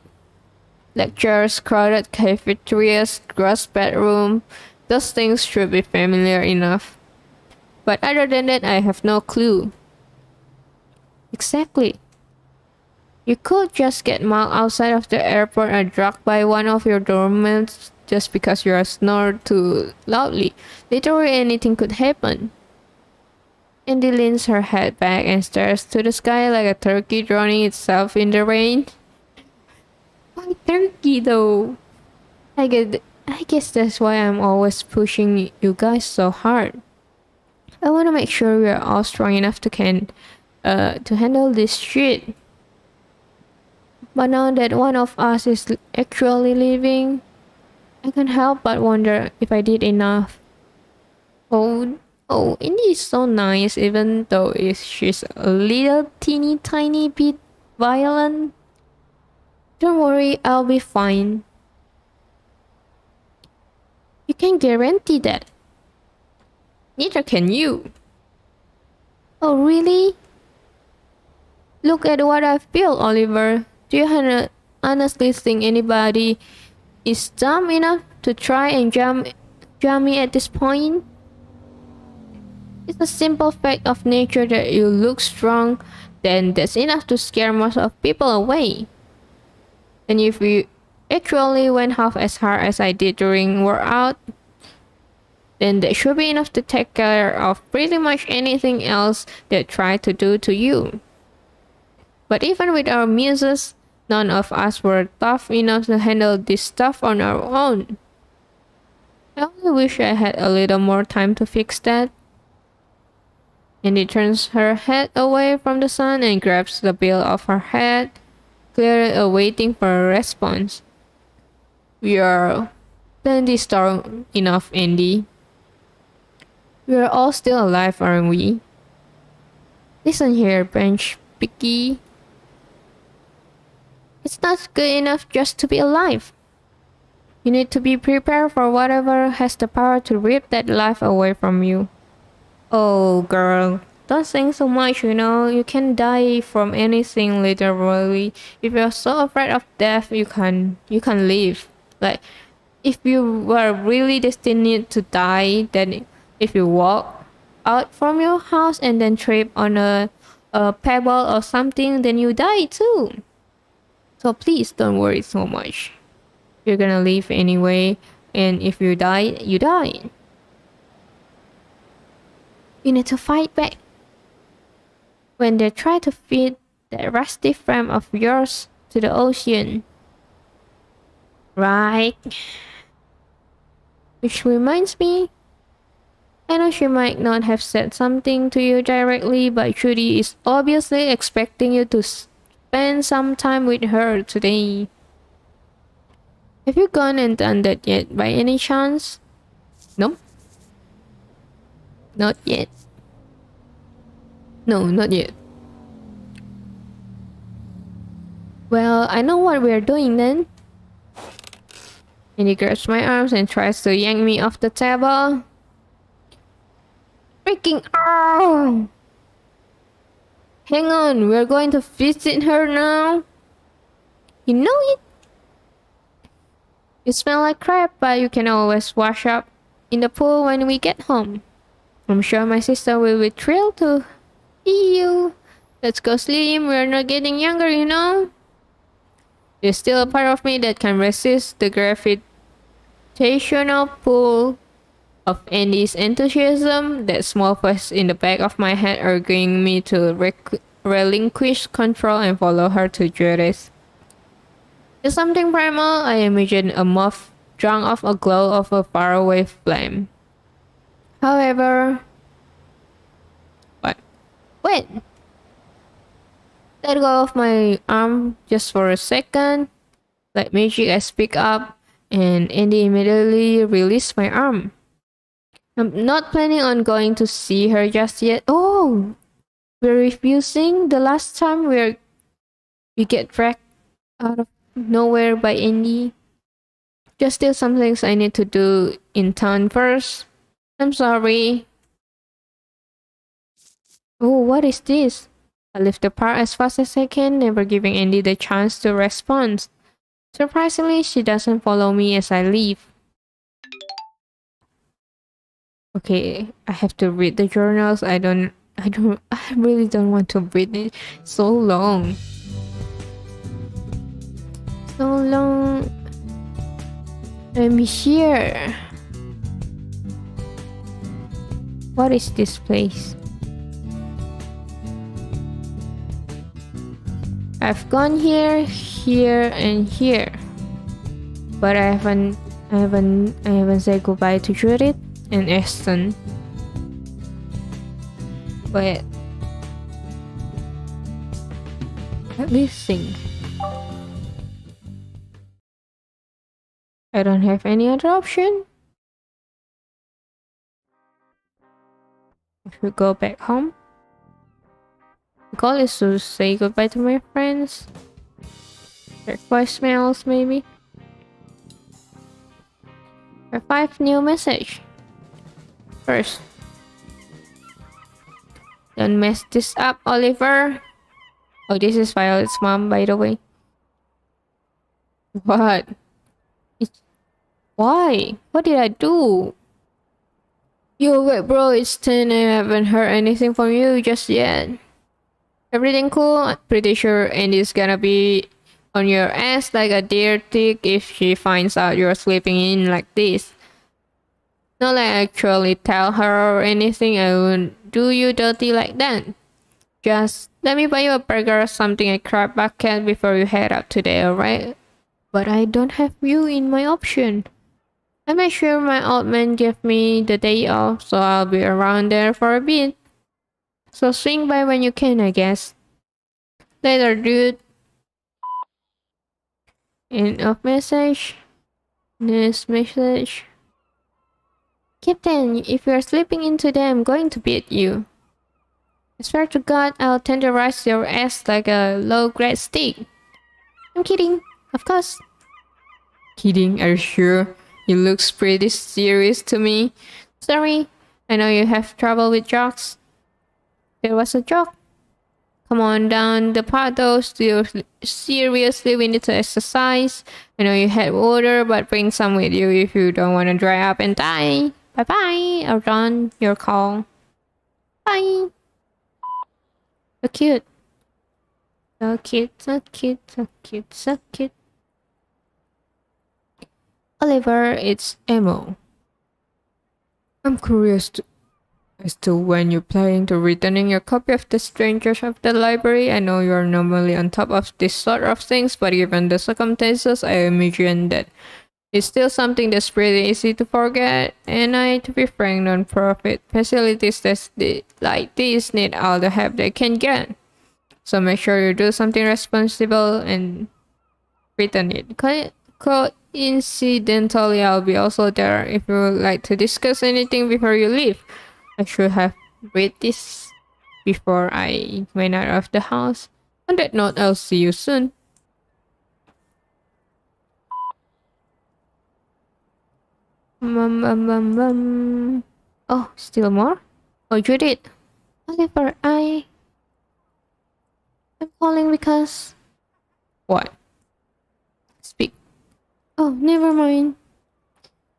Lectures, crowded cafeterias, grass bedroom. Those things should be familiar enough. But other than that, I have no clue. Exactly. You could just get mugged outside of the airport or drugged by one of your doormates just because you snored too loudly. Literally anything could happen. Andy leans her head back and stares to the sky like a turkey drowning itself in the rain. Why turkey though? I guess that's why I'm always pushing you guys so hard. I want to make sure we are all strong enough to handle this shit. But now that one of us is actually leaving, I can't help but wonder if I did enough. Oh, Indy is so nice, even though she's a little teeny tiny bit violent. Don't worry, I'll be fine. You can't guarantee that. Neither can you. Oh, really? Look at what I've built, Oliver. Do you honestly think anybody is dumb enough to try and jump me at this point? It's a simple fact of nature that you look strong, then that's enough to scare most of people away. And if you actually went half as hard as I did during workout, then that should be enough to take care of pretty much anything else they try to do to you. But even with our muses, none of us were tough enough to handle this stuff on our own. I only wish I had a little more time to fix that. Andy turns her head away from the sun and grabs the bill of her head, clearly awaiting for a response. We are plenty strong enough, Andy. We are all still alive, aren't we? Listen here, bench picky. It's not good enough just to be alive. You need to be prepared for whatever has the power to rip that life away from you. Oh, girl, don't think so much, you know. You can die from anything literally. If you're so afraid of death, you can live. Like, if you were really destined to die, then if you walk out from your house and then trip on a pebble or something, then you die too. So please don't worry so much. You're gonna live anyway, and if you die, you die. You need to fight back. When they try to feed that rusty frame of yours to the ocean. Right? Which reminds me, I know she might not have said something to you directly, but Judy is obviously expecting you to spend some time with her today. Have you gone and done that yet by any chance? No? Not yet. No, not yet. Well, I know what we're doing then. And he grabs my arms and tries to yank me off the table. Freaking oh! Hang on, we're going to visit her now. You know it. You smell like crap, but you can always wash up in the pool when we get home. I'm sure my sister will be thrilled to see you. Let's go, Slim. We're not getting younger, you know. There's still a part of me that can resist the gravitational pull of Andy's enthusiasm. That small voice in the back of my head urging me to relinquish control and follow her to Judith. There's something primal. I imagine a moth drunk off a glow of a faraway flame. However, what? Wait! Let go of my arm just for a second. Like magic, I speak up, and Andy immediately released my arm. I'm not planning on going to see her just yet. Oh, we're refusing the last time we get dragged out of nowhere by Andy. Just still some things I need to do in town first. I'm sorry. Oh, what is this? I lift apart as fast as I can, never giving Andy the chance to respond. Surprisingly, she doesn't follow me as I leave. Okay, I have to read the journals. I really don't want to read it so long. So long. Let me hear. What is this place? I've gone here, here, and here, but I haven't said goodbye to Judith and Ashton. But let me think. I don't have any other option. I should go back home. The goal is to say goodbye to my friends. Check voicemails, maybe. A 5 new message. First, don't mess this up, Oliver. Oh, this is Violet's mom, by the way. What? Why? What did I do? Yo, wait, bro, it's 10 and I haven't heard anything from you just yet. Everything cool? I'm pretty sure Andy's gonna be on your ass like a deer tick if she finds out you're sleeping in like this. Not like I actually tell her or anything. I wouldn't do you dirty like that. Just let me buy you a burger or something at Crab Bucket before you head out today, alright? But I don't have you in my option. I made sure my old man gave me the day off, so I'll be around there for a bit. So swing by when you can, I guess. Later, dude. End of message. Next message. Captain, if you're slipping in today, I'm going to beat you. I swear to God, I'll tenderize your ass like a low-grade steak. I'm kidding, of course. Kidding, are you sure? It looks pretty serious to me. Sorry, I know you have trouble with jokes. There was a joke. Come on down the path though, seriously, we need to exercise. I know you had water, but bring some with you if you don't want to dry up and die. Bye-bye, I'll run your call. Bye. So cute. So cute, so cute, so cute, so cute. Oliver, it's Emo. I'm curious as to when you're planning to returning your copy of The Strangers of the Library. I know you're normally on top of this sort of things, but given the circumstances, I imagine that it's still something that's pretty easy to forget. And to be frank, non-profit facilities like this need all the help they can get. So make sure you do something responsible and return it. Coincidentally, I'll be also there if you would like to discuss anything before you leave. I should have read this before I went out of the house. On that note, I'll see you soon. Oh, still more? Oh, Judith. Oliver, I'm calling because... What? Speak. Oh, never mind.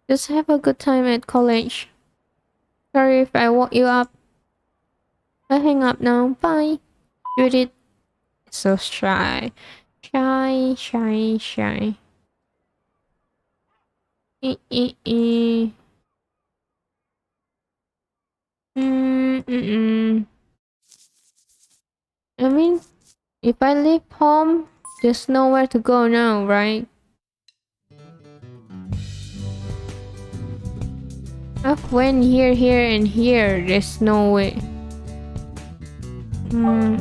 Just have a good time at college. Sorry if I woke you up. I hang up now. Bye. Judith. So shy. Shy. I mean, if I leave home, there's nowhere to go now, right? I've went here, and here. There's no way.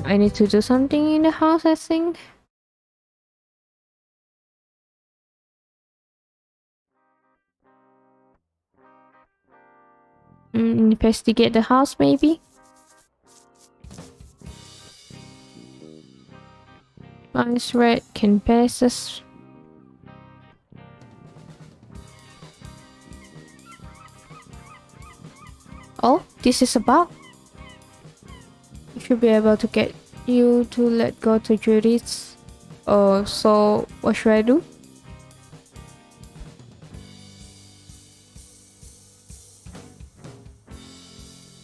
I need to do something in the house, I think. Investigate the house, maybe? Nice red canvases. Oh, this is a bug. I should be able to get you to let go to Judith's. Oh, so what should I do?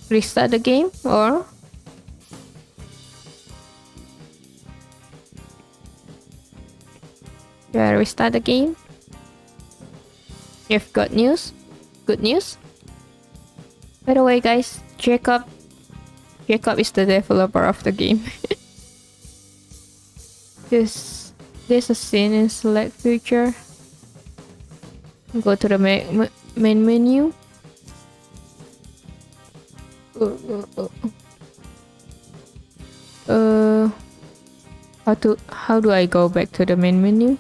Restart the game or? Do I restart the game? You've got news? Good news? By the way, guys, Jacob is the developer of the game. There's a scene in select feature. Go to the main menu. How do I go back to the main menu?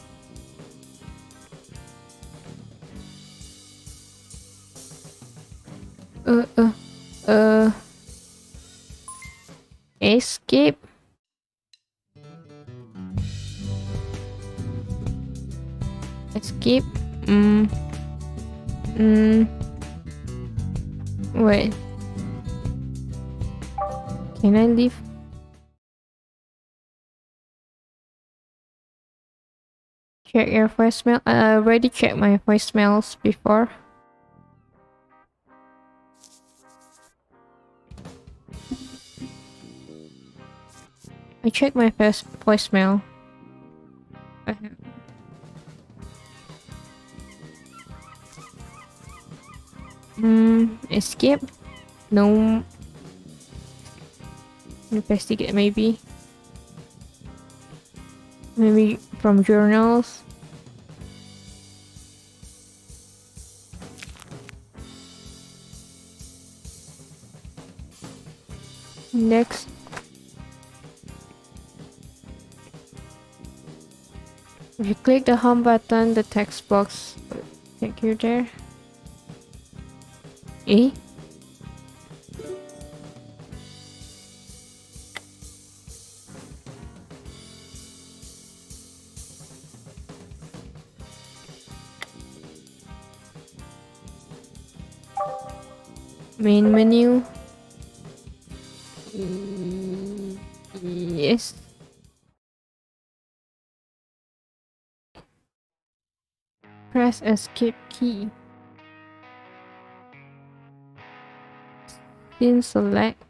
Escape. Wait. Can I leave? Check your voicemail. I already checked my voicemails before. I checked my first voicemail. Escape? No. Investigate maybe. Maybe from journals. Next. If you click the home button, the text box will take you there. E? Main menu. Yes. Press escape key. Then select.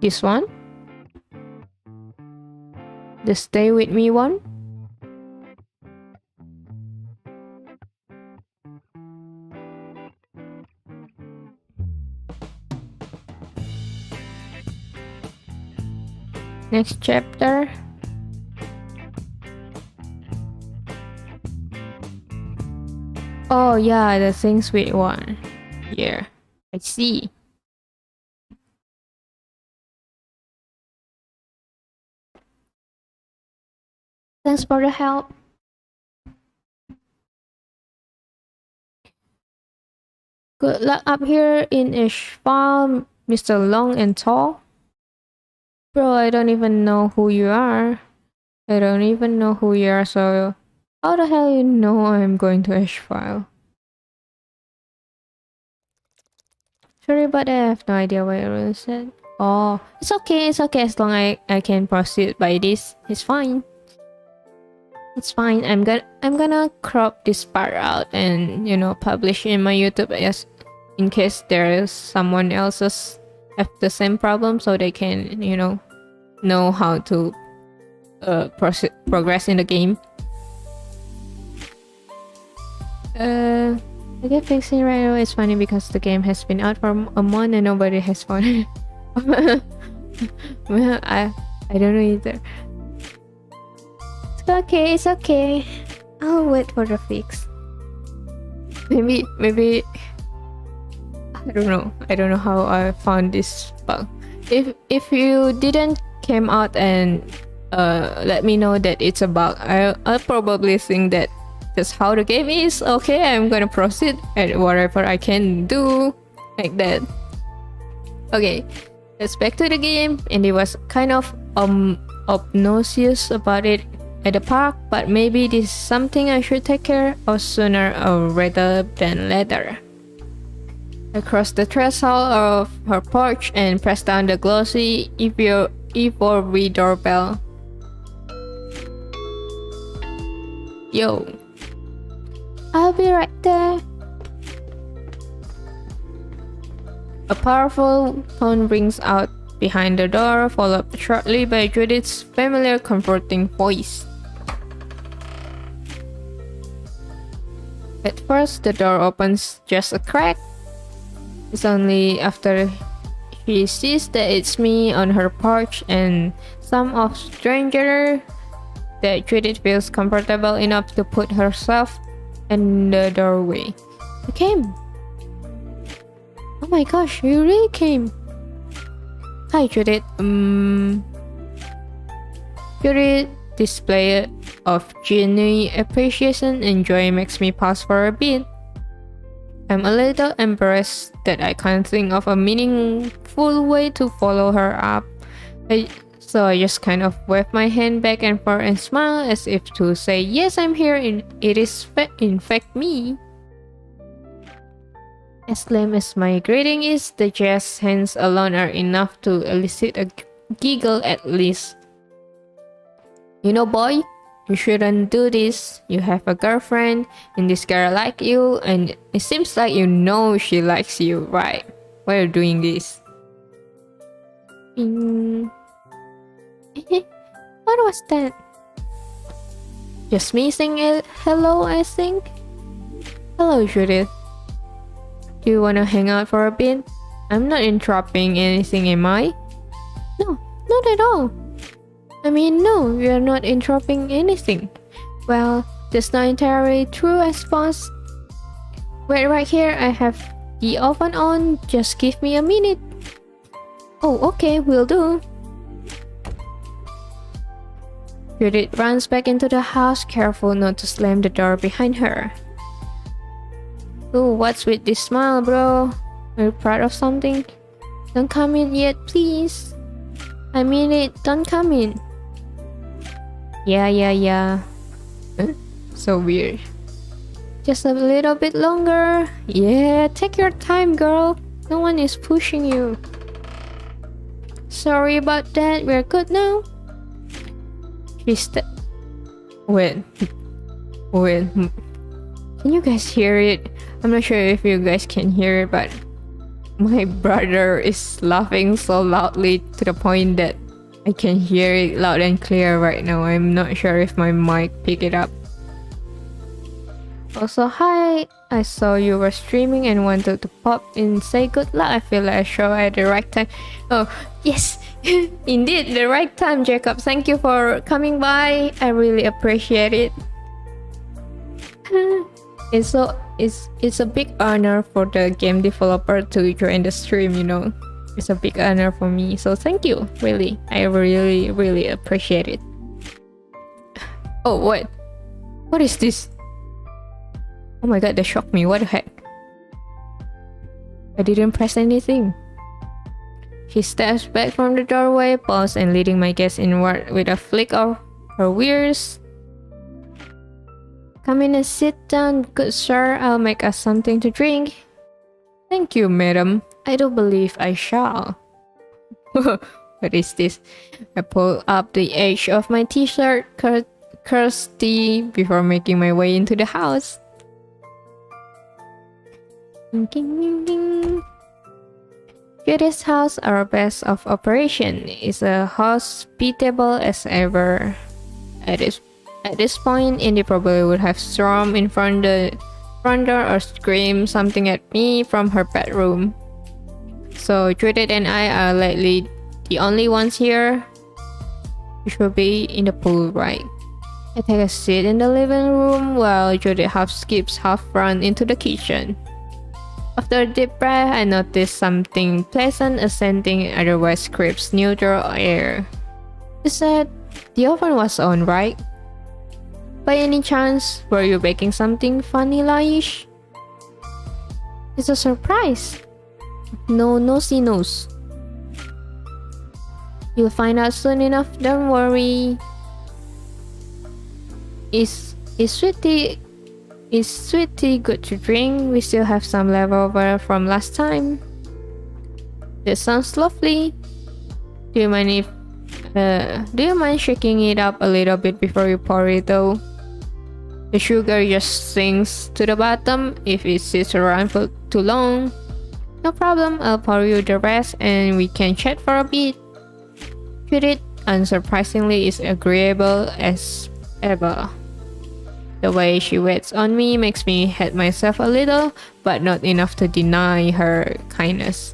This one. The stay with me one. Next chapter. Oh yeah, the things with one. Yeah, I see. Thanks for the help. Good luck up here in Ishval, Mr. Long and Tall. Bro, I don't even know who you are. I don't even know who you are, so how the hell you know I'm going to Ishval? Sorry, but I have no idea what you really said. Oh, it's okay as long as I can proceed by this. It's fine. It's fine. I'm gonna crop this part out and publish in my YouTube as in case there's someone else's have the same problem, so they can know how to progress in the game. I get fixing right now. It's funny because the game has been out for a month and nobody has found it. Well, I don't know either. It's okay. I'll wait for the fix. Maybe I don't know how I found this bug. If you didn't came out and let me know that it's a bug, I'll probably think that that's how the game is. Okay, I'm gonna proceed and whatever I can do like that. Okay, let's back to the game. And it was kind of obnoxious about it at the park, but maybe this is something I should take care of sooner rather than later. I crossed the threshold of her porch and pressed down the glossy Evolve doorbell. Yo. I'll be right there. A powerful tone rings out behind the door, followed shortly by Judith's familiar comforting voice. At first, the door opens just a crack. It's only after she sees that it's me on her porch and some of stranger that Judith feels comfortable enough to put herself in the doorway. You came. Oh my gosh, you really came. Hi, Judith. Judith display of genuine appreciation and joy makes me pause for a bit. I'm a little embarrassed that I can't think of a meaningful way to follow her up. So I just kind of wave my hand back and forth and smile as if to say, yes, I'm here and it is in fact me. As lame as my greeting is, the jazz hands alone are enough to elicit a giggle at least. You know, boy, you shouldn't do this. You have a girlfriend and this girl like you and it seems like you know she likes you, right? Why are you doing this? What was that? Just me saying hello, I think? Hello, Judith. Do you want to hang out for a bit? I'm not interrupting anything, am I? No, not at all. I mean, no, you're not interrupting anything. Well, That's not entirely true, I suppose. Wait right here, I have the oven on. Just give me a minute. Oh, okay, will do. Judith runs back into the house, careful not to slam the door behind her. Oh, what's with this smile, bro? Are you proud of something? Don't come in yet, please. I mean it, don't come in. Yeah. So weird. Just a little bit longer. Yeah, take your time, girl. No one is pushing you. Sorry about that, we're good now. Wait. Can you guys hear it? I'm not sure if you guys can hear it, but my brother is laughing so loudly to the point that I can hear it loud and clear right now. I'm not sure if my mic picked it up. Also, hi! I saw you were streaming and wanted to pop in say good luck. I feel like I show at the right time. Oh, yes! Indeed, the right time, Jacob. Thank you for coming by. I really appreciate it. It's a big honor for the game developer to join the stream, you know. It's a big honor for me, so thank you, really. I really appreciate it. Oh, wait. What is this? Oh my god, that shocked me. What the heck? I didn't press anything. She steps back from the doorway, pause and leading my gaze inward with a flick of her ears. Come in and sit down, good sir. I'll make us something to drink. Thank you, madam. I don't believe I shall. What is this? I pull up the edge of my t-shirt, thirsty, before making my way into the house. Judith's house, our best of operation, is as hospitable as ever. At this point, Indy probably would have stormed in front door or screamed something at me from her bedroom. So Judith and I are lately the only ones here. We should be in the pool, right? I take a seat in the living room while Judith half skips, half runs into the kitchen. After a deep breath, I notice something pleasant ascending, otherwise crisp, neutral air. You said the oven was on, right? By any chance, were you baking something vanilla-ish? It's a surprise. No, she knows. You'll find out soon enough, don't worry. Is sweet tea good to drink? We still have some leftover from last time. That sounds lovely. Do you mind shaking it up a little bit before you pour it though? The sugar just sinks to the bottom if it sits around for too long. No problem, I'll pour you the rest and we can chat for a bit. Judith, unsurprisingly, is agreeable as ever. The way she waits on me makes me hate myself a little, but not enough to deny her kindness.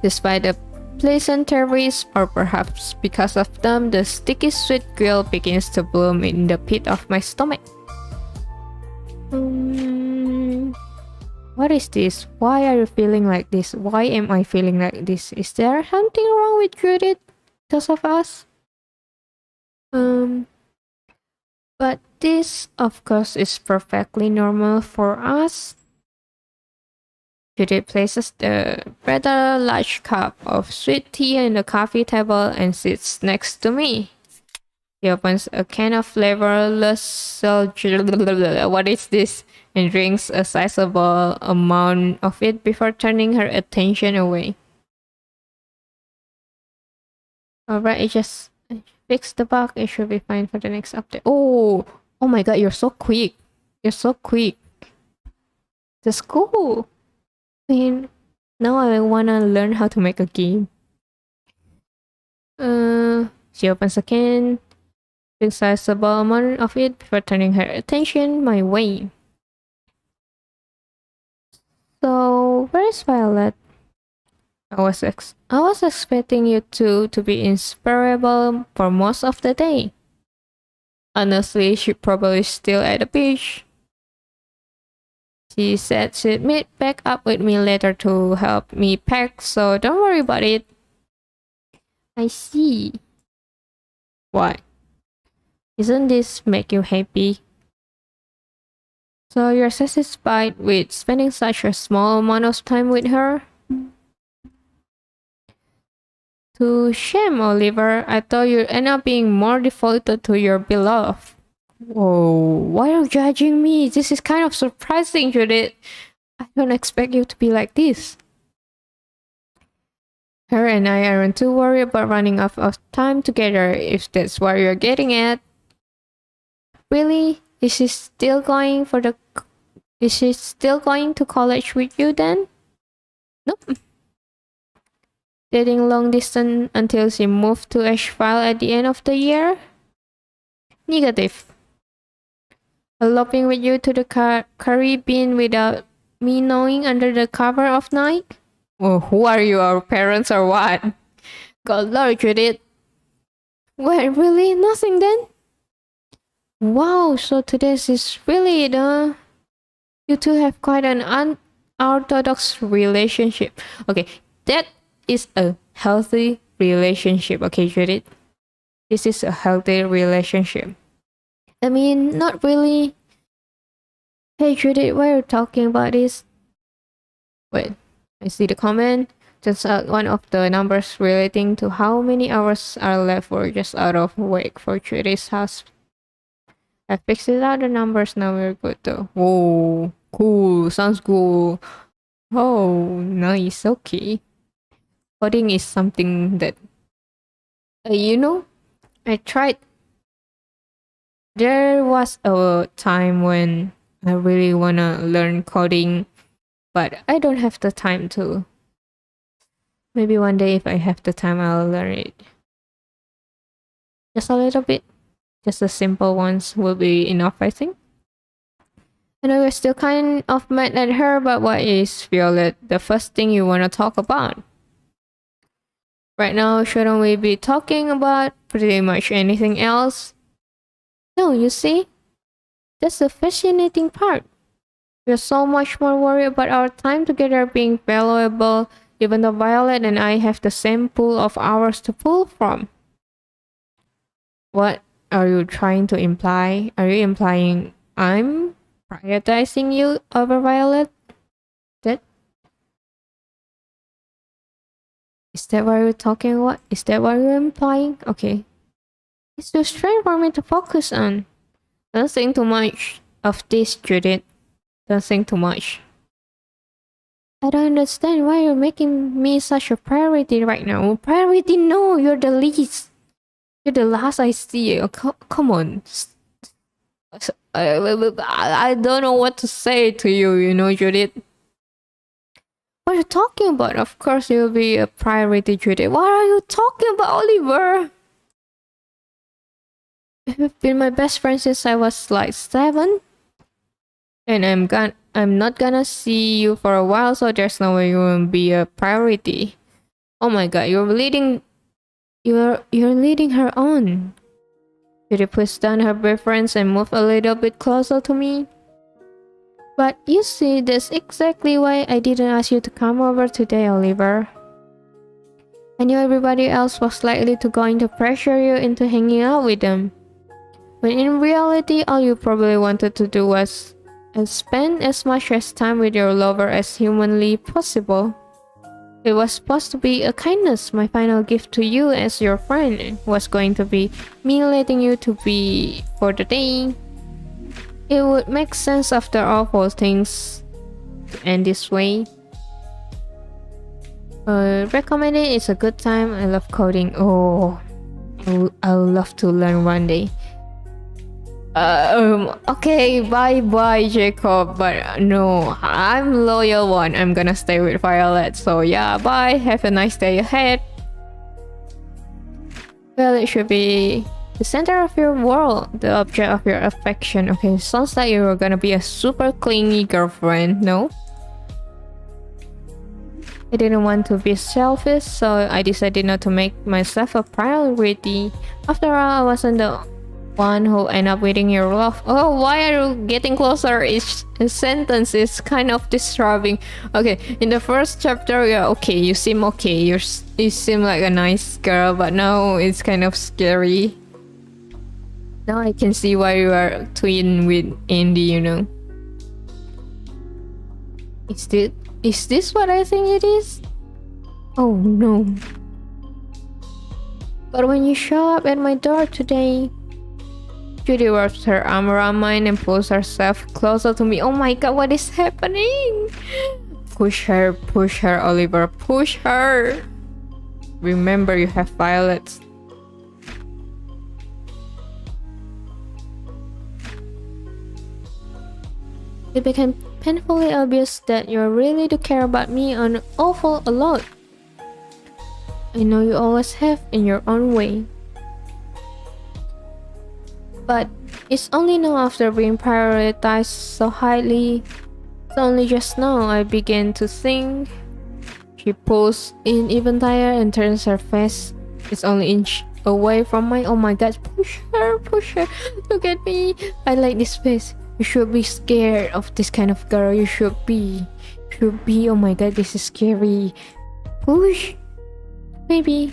Despite the pleasantries, or perhaps because of them, the sticky sweet grill begins to bloom in the pit of my stomach. What is this? Why are you feeling like this? Why am I feeling like this? Is there something wrong with Judith because of us? But this, of course, is perfectly normal for us. Judith places the rather large cup of sweet tea on the coffee table and sits next to me. She opens a can of flavorless what is this? And drinks a sizable amount of it before turning her attention away. Alright, I just fixed the bug. It should be fine for the next update. Oh my god, you're so quick. That's cool. I mean, now I wanna learn how to make a game. She opens a can, drinks a sizable amount of it before turning her attention my way. So, where is Violet? I was expecting you two to be inseparable for most of the day. Honestly, she probably still at the beach. She said she'd meet back up with me later to help me pack, so don't worry about it. I see. Why? Isn't this make you happy? So you're satisfied with spending such a small amount of time with her? To shame, Oliver. I thought you'd end up being more devoted to your beloved. Whoa, why are you judging me? This is kind of surprising, Judith. I don't expect you to be like this. Her and I aren't too worried about running out of time together, if that's what you're getting at. Really? Is she still going to college with you then? Nope. Dating long distance until she moved to Asheville at the end of the year? Negative. Eloping with you to the Caribbean without me knowing under the cover of night? Well, who are you, our parents or what? God Lord, Judith. Wait, really? Nothing then? Wow, so today's is really the... You two have quite an unorthodox relationship. Okay, that is a healthy relationship, okay, Judith? This is a healthy relationship. I mean, not really. Hey, Judith, why are you talking about this? Wait, I see the comment. Just one of the numbers relating to how many hours are left or just out of wake for Judith's house. I fixed it out, the numbers, now we're good though. Whoa, cool, sounds cool. Oh, nice, okay. Coding is something that, I tried. There was a time when I really wanna learn coding, but I don't have the time to. Maybe one day if I have the time, I'll learn it. Just a little bit. Just the simple ones will be enough, I think. And I was still kind of mad at her, but what is, Violet, the first thing you wanna talk about? Right now, shouldn't we be talking about pretty much anything else? No, you see? That's the fascinating part. We're so much more worried about our time together being valuable, even though Violet and I have the same pool of hours to pull from. What are you trying to imply? Are you implying I'm prioritizing you over Violet? Is that what you're talking about? Is that what you're implying? Okay. It's too strange for me to focus on. Don't think too much of this, Judith. Don't think too much. I don't understand why you're making me such a priority right now. Priority? No, you're the least. You're the last I see. Come on. I don't know what to say to you, Judith. What are you talking about? Of course you'll be a priority, Judith. What are you talking about, Oliver? You've been my best friend since I was like 7. And I'm not gonna see you for a while, so there's no way you will be a priority. Oh my god, you're leading her on. Judith pushed down her preference and moved a little bit closer to me. But you see, that's exactly why I didn't ask you to come over today, Oliver. I knew everybody else was likely to going to pressure you into hanging out with them. When in reality, all you probably wanted to do was spend as much as time with your lover as humanly possible. It was supposed to be a kindness. My final gift to you as your friend was going to be me letting you to be for the day. It would make sense after awful things to end this way. Recommend it. It's a good time. I love coding. Oh, I would love to learn one day. Okay, bye, Jacob. But no, I'm loyal one. I'm gonna stay with Violet. So yeah, bye. Have a nice day ahead. Well, it should be the center of your world, the object of your affection. Okay, sounds like you're gonna be a super clingy girlfriend, no? I didn't want to be selfish, so I decided not to make myself a priority. After all, I wasn't the one who end up with your love. Oh, why are you getting closer? Each sentence is kind of disturbing. Okay, in the first chapter, yeah, okay, you seem okay. You seem like a nice girl, but now it's kind of scary. Now I can see why you are twin with Andy, you know. Is this what I think it is? Oh no. But when you show up at my door today, Judy wraps her arm around mine and pulls herself closer to me. Oh my god, what is happening? Push her, Oliver, push her. Remember, you have violets. It became painfully obvious that you really do care about me an awful a lot. I know you always have in your own way. But it's only now after being prioritized so highly. It's only just now I began to think. She pulls in even tighter and turns her face. It's only inch away from mine. Oh my god, push her, look at me. I like this face. You should be scared of this kind of girl. You should be. Oh my god, this is scary. Push. Maybe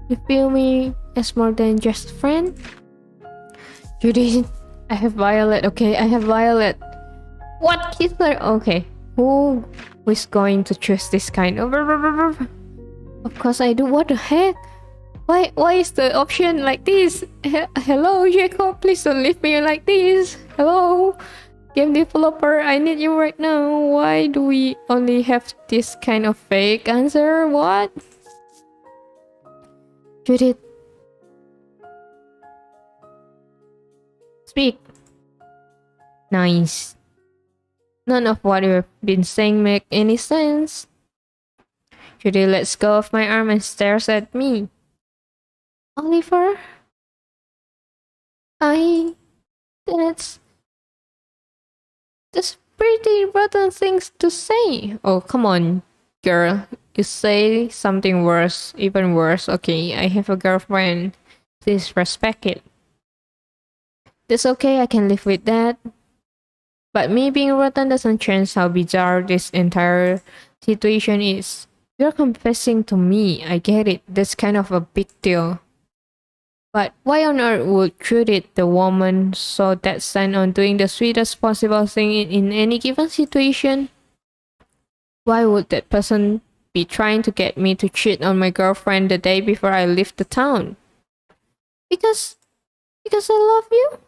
you feel me as more than just a friend. Judy, I have Violet. Okay, I have Violet. What killer? Okay, who is going to choose this kind of? Of course I do. What the heck? Why is the option like this? Hello, Jacob, please don't leave me like this. Hello, game developer, I need you right now. Why do we only have this kind of fake answer? What? Judith, speak. Nice. None of what you've been saying make any sense. Judith lets go of my arm and stares at me. Oliver? That's pretty rotten things to say. Oh, come on, girl. You say something worse, even worse. Okay, I have a girlfriend. Please respect it. That's okay, I can live with that. But me being rotten doesn't change how bizarre this entire situation is. You're confessing to me, I get it. That's kind of a big deal. But why on earth would Judith, the woman so dead set on doing the sweetest possible thing in any given situation? Why would that person be trying to get me to cheat on my girlfriend the day before I leave the town? Because I love you?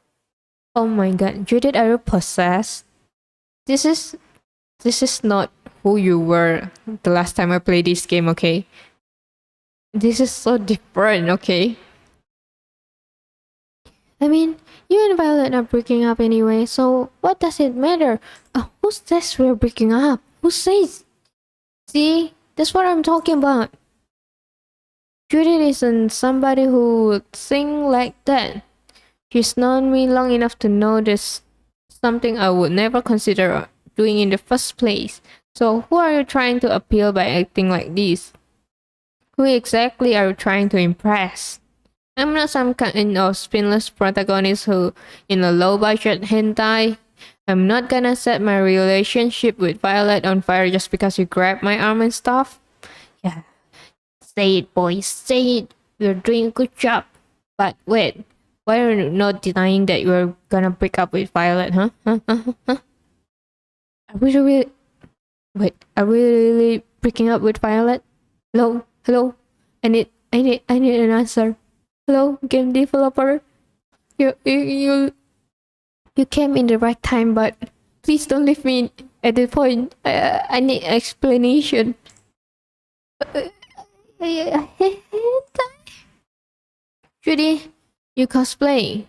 Oh my god, Judith, are you possessed? This is not who you were the last time I played this game, okay? This is so different, okay? I mean, you and Violet are breaking up anyway, so what does it matter? Who says we're breaking up? Who says? See, that's what I'm talking about. Judith isn't somebody who would think like that. She's known me long enough to know this something I would never consider doing in the first place. So who are you trying to appeal by acting like this? Who exactly are you trying to impress? I'm not some kind of spineless protagonist who in a low-budget hentai. I'm not gonna set my relationship with Violet on fire just because you grabbed my arm and stuff. Yeah. Say it, boys. Say it. You're doing a good job. But wait. Why are you not denying that you're gonna break up with Violet, huh? Are we really breaking up with Violet? Hello? I need an answer. Hello, game developer. You came in the right time, but please don't leave me at this point. I need explanation. Judy, you cosplay.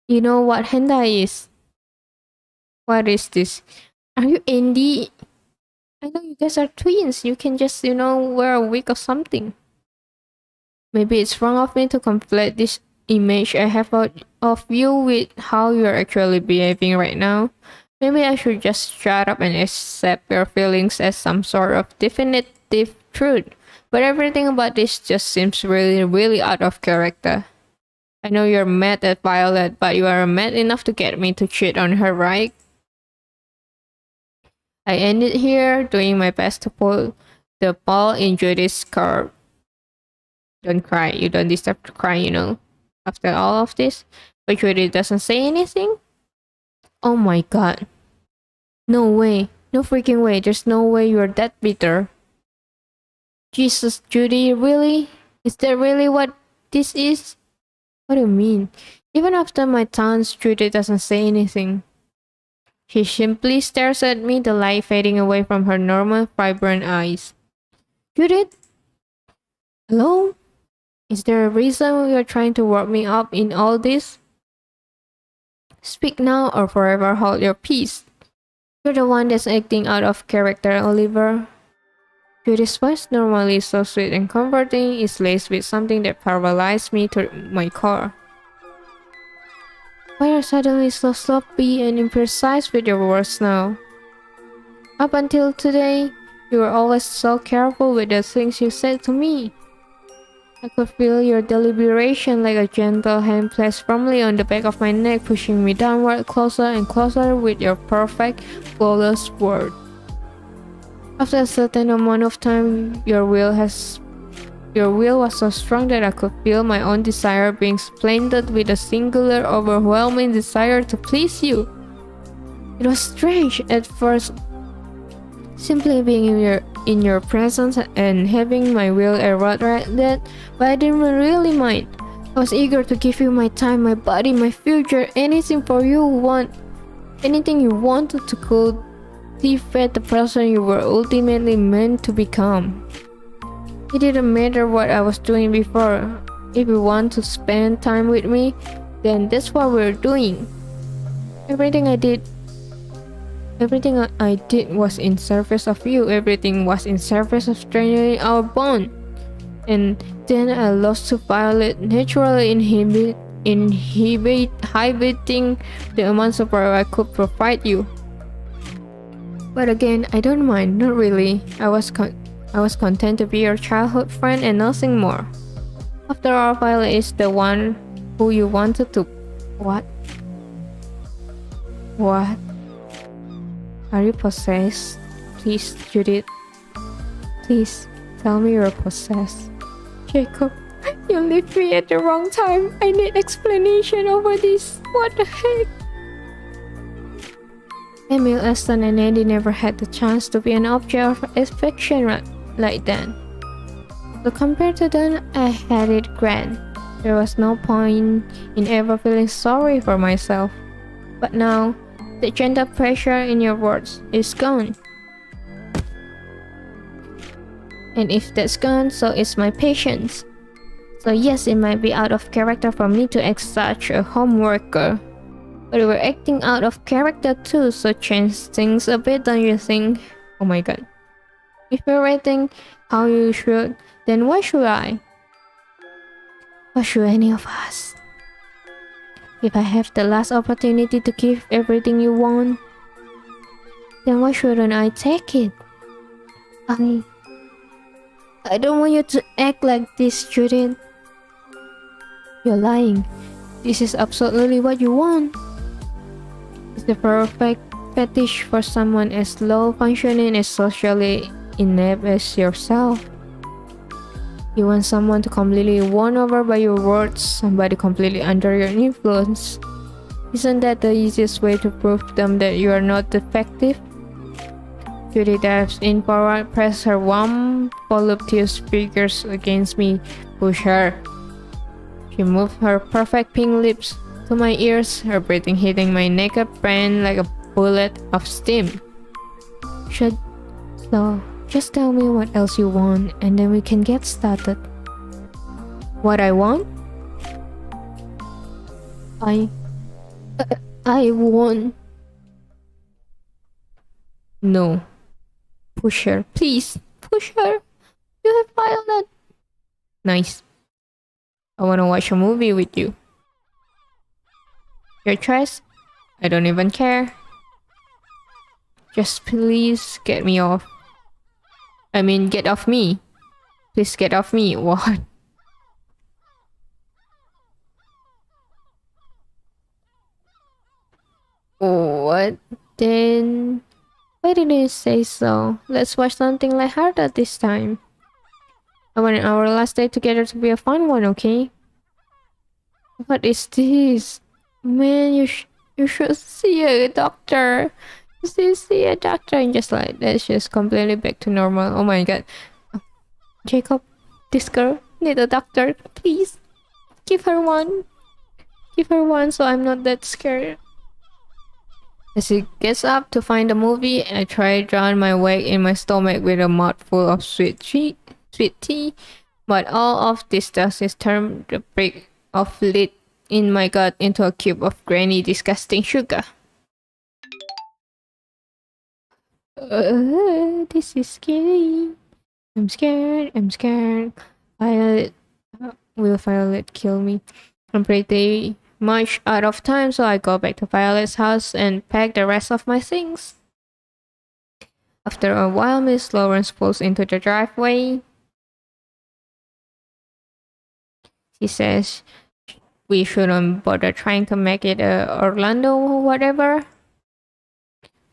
You know what hentai is? What is this? Are you Andy? I know you guys are twins. You can just, wear a wig or something. Maybe it's wrong of me to conflate this image I have of you with how you're actually behaving right now. Maybe I should just shut up and accept your feelings as some sort of definitive truth. But everything about this just seems really, really out of character. I know you're mad at Violet, but you are mad enough to get me to cheat on her, right? I ended here, doing my best to pull the ball in Judy's court. Don't cry. You don't deserve to cry, you know. After all of this, but Judy doesn't say anything? Oh my god. No way. No freaking way. There's no way you're that bitter. Jesus, Judy, really? Is that really what this is? What do you mean? Even after my taunts, Judy doesn't say anything. She simply stares at me, the light fading away from her normal, vibrant eyes. Judith? Hello? Is there a reason you're trying to work me up in all this? Speak now or forever hold your peace. You're the one that's acting out of character, Oliver. Judith's voice, normally so sweet and comforting, is laced with something that paralyzed me to my core. Why are you suddenly so sloppy and imprecise with your words now? Up until today, you were always so careful with the things you said to me. I could feel your deliberation like a gentle hand placed firmly on the back of my neck, pushing me downward closer and closer with your perfect, flawless word. After a certain amount of time, your will was so strong that I could feel my own desire being supplanted with a singular, overwhelming desire to please you. It was strange at first, simply being in your presence and having my will eroded, but I didn't really mind. I was eager to give you my time, my body, my future, anything you wanted to cultivate the person you were ultimately meant to become. It didn't matter what I was doing before. If you want to spend time with me, then that's what we're doing. Everything I did was in service of you. Everything was in service of strengthening our bond. And then I lost to Violet, naturally inhibiting the amount of support I could provide you. But again, I don't mind, not really. I was content to be your childhood friend and nothing more. After all, Violet is the one who you wanted to... What? What? Are you possessed? Please, Judith. Please, tell me you're possessed. Jacob, you left me at the wrong time. I need explanation over this. What the heck? Emil, Aston, and Andy never had the chance to be an object of affection like that. So compared to them, I had it grand. There was no point in ever feeling sorry for myself. But now, the gentle pressure in your words is gone. And if that's gone, so is my patience. So yes, it might be out of character for me to act such a homeworker. But we're acting out of character too, so change things a bit, don't you think? Oh my god. If you're acting how you should, then why should I? Why should any of us? If I have the last opportunity to give everything you want, then why shouldn't I take it? I don't want you to act like this, Judith. You're lying. This is absolutely what you want. It's the perfect fetish for someone as low-functioning and socially inept as yourself. You want someone to completely won over by your words, somebody completely under your influence. Isn't that the easiest way to prove to them that you are not defective? Judy dives in forward, press her warm, voluptuous fingers against me, push her. She moved her perfect pink lips to my ears, her breathing hitting my naked brain like a bullet of steam. So, just tell me what else you want, and then we can get started. What I want? I want... No. Push her. Please, push her. You have Violet. Nice. I wanna watch a movie with you. Your choice? I don't even care. Just please get me off. I mean, get off me. Please get off me. What? What? Then why didn't you say so? Let's watch something lighthearted this time. I want our last day together to be a fun one, okay? What is this? Man, you should see a doctor. See a doctor, and just like that's just completely back to normal. Oh my god. Jacob, this girl need a doctor. Please give her one. Give her one so I'm not that scared. As he gets up to find the movie, I try to drown my weight in my stomach with a mouthful of sweet tea, but all of this does is turn the brick of lead in my gut into a cube of grainy, disgusting sugar. This is scary. I'm scared. Violet. Will Violet kill me? I'm pretty much out of time, so I go back to Violet's house and pack the rest of my things. After a while, Miss Lawrence pulls into the driveway. She says we shouldn't bother trying to make it Orlando or whatever.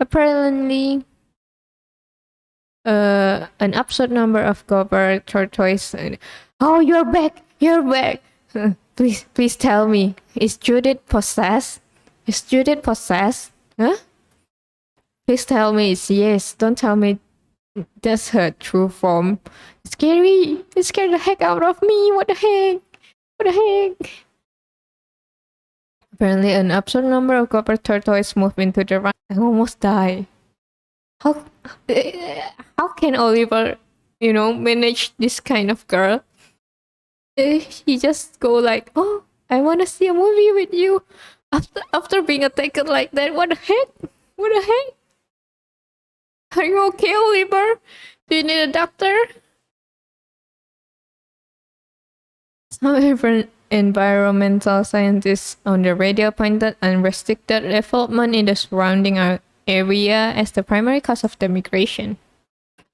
Apparently, an absurd number of gopher tortoise. Oh, you're back! You're back! Please tell me, is Judith possessed? Is Judith possessed? Huh? Please tell me it's yes. Don't tell me that's her true form. It's scary. It scared the heck out of me. What the heck? What the heck? Apparently, an absurd number of gopher tortoise move into the run. I almost die. How can Oliver, manage this kind of girl? He just go like, oh, I want to see a movie with you after being attacked like that. What the heck? What the heck? Are you okay, Oliver? Do you need a doctor? Some environmental scientists on the radio pointed unrestricted development in the surrounding area as the primary cause of the migration.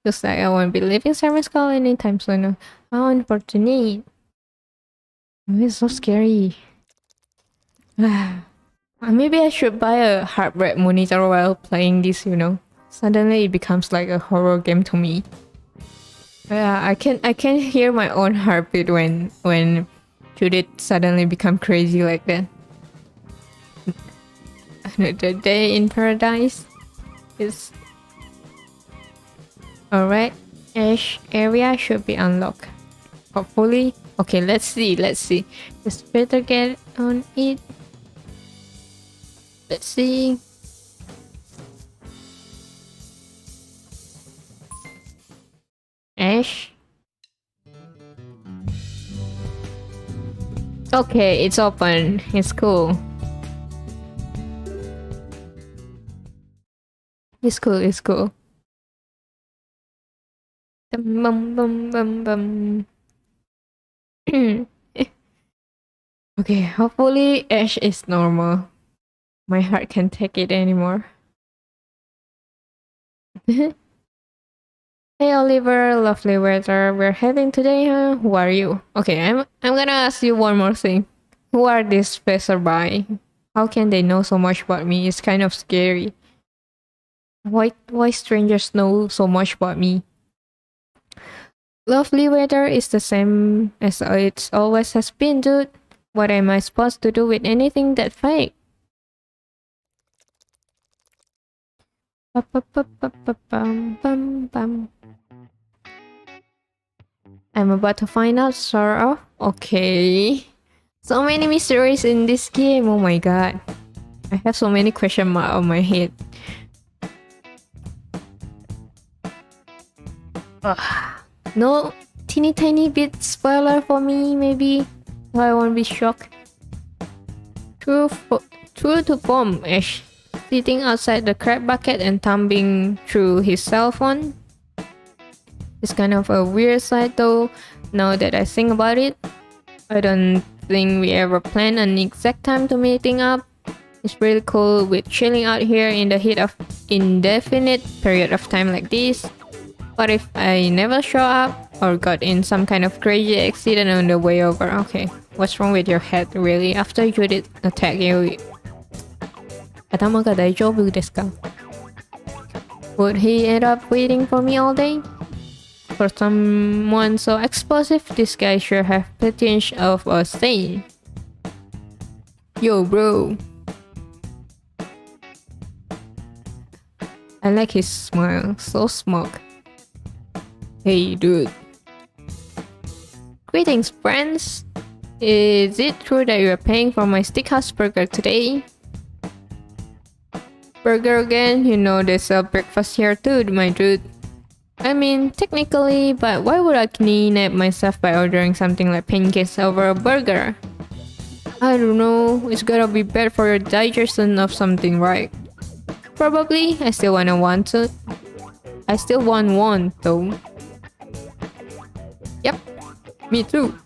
Looks like I won't be leaving SIREN'S anytime soon. How unfortunate. It's so scary. Maybe I should buy a heart rate monitor while playing this, Suddenly it becomes like a horror game to me. Yeah, I can hear my own heartbeat when Judith suddenly become crazy like that. Another day in paradise is alright. Ash area should be unlocked. Hopefully. Okay, let's see. Just better get on it. Let's see. Ash. Okay, it's open. It's cool. It's cool. Bum bum bum bum. Okay, hopefully Ash is normal. My heart can't take it anymore. Hey Oliver, lovely weather we're having today, huh? Who are you? Okay, I'm gonna ask you one more thing. Who are these passerby? How can they know so much about me? It's kind of scary. Why strangers know so much about me? Lovely weather is the same as it always has been, dude. What am I supposed to do with anything that fake? I'm about to find out, sort of. Okay. So many mysteries in this game. Oh my god. I have so many question marks on my head. No tiny bit spoiler for me, maybe, so I won't be shocked. True to form, Ash sitting outside the crab bucket and thumbing through his cell phone. It's kind of a weird sight though, now that I think about it. I don't think we ever planned an exact time to meeting up. It's really cool with chilling out here in the heat of indefinite period of time like this. What if I never show up or got in some kind of crazy accident on the way over? Okay, what's wrong with your head really? After Judith attacked you, 頭が大丈夫ですか? Would he end up waiting for me all day? For someone so explosive, this guy sure have potential of a stain. Yo, bro. I like his smile, so smug. Hey, dude. Greetings, friends. Is it true that you're paying for my steakhouse burger today? Burger again? You know there's a breakfast here too, my dude. I mean, technically, but why would I clean up myself by ordering something like pancakes over a burger? I don't know, it's gotta be bad for your digestion of something, right? Probably, I still want one though. Yep, me too.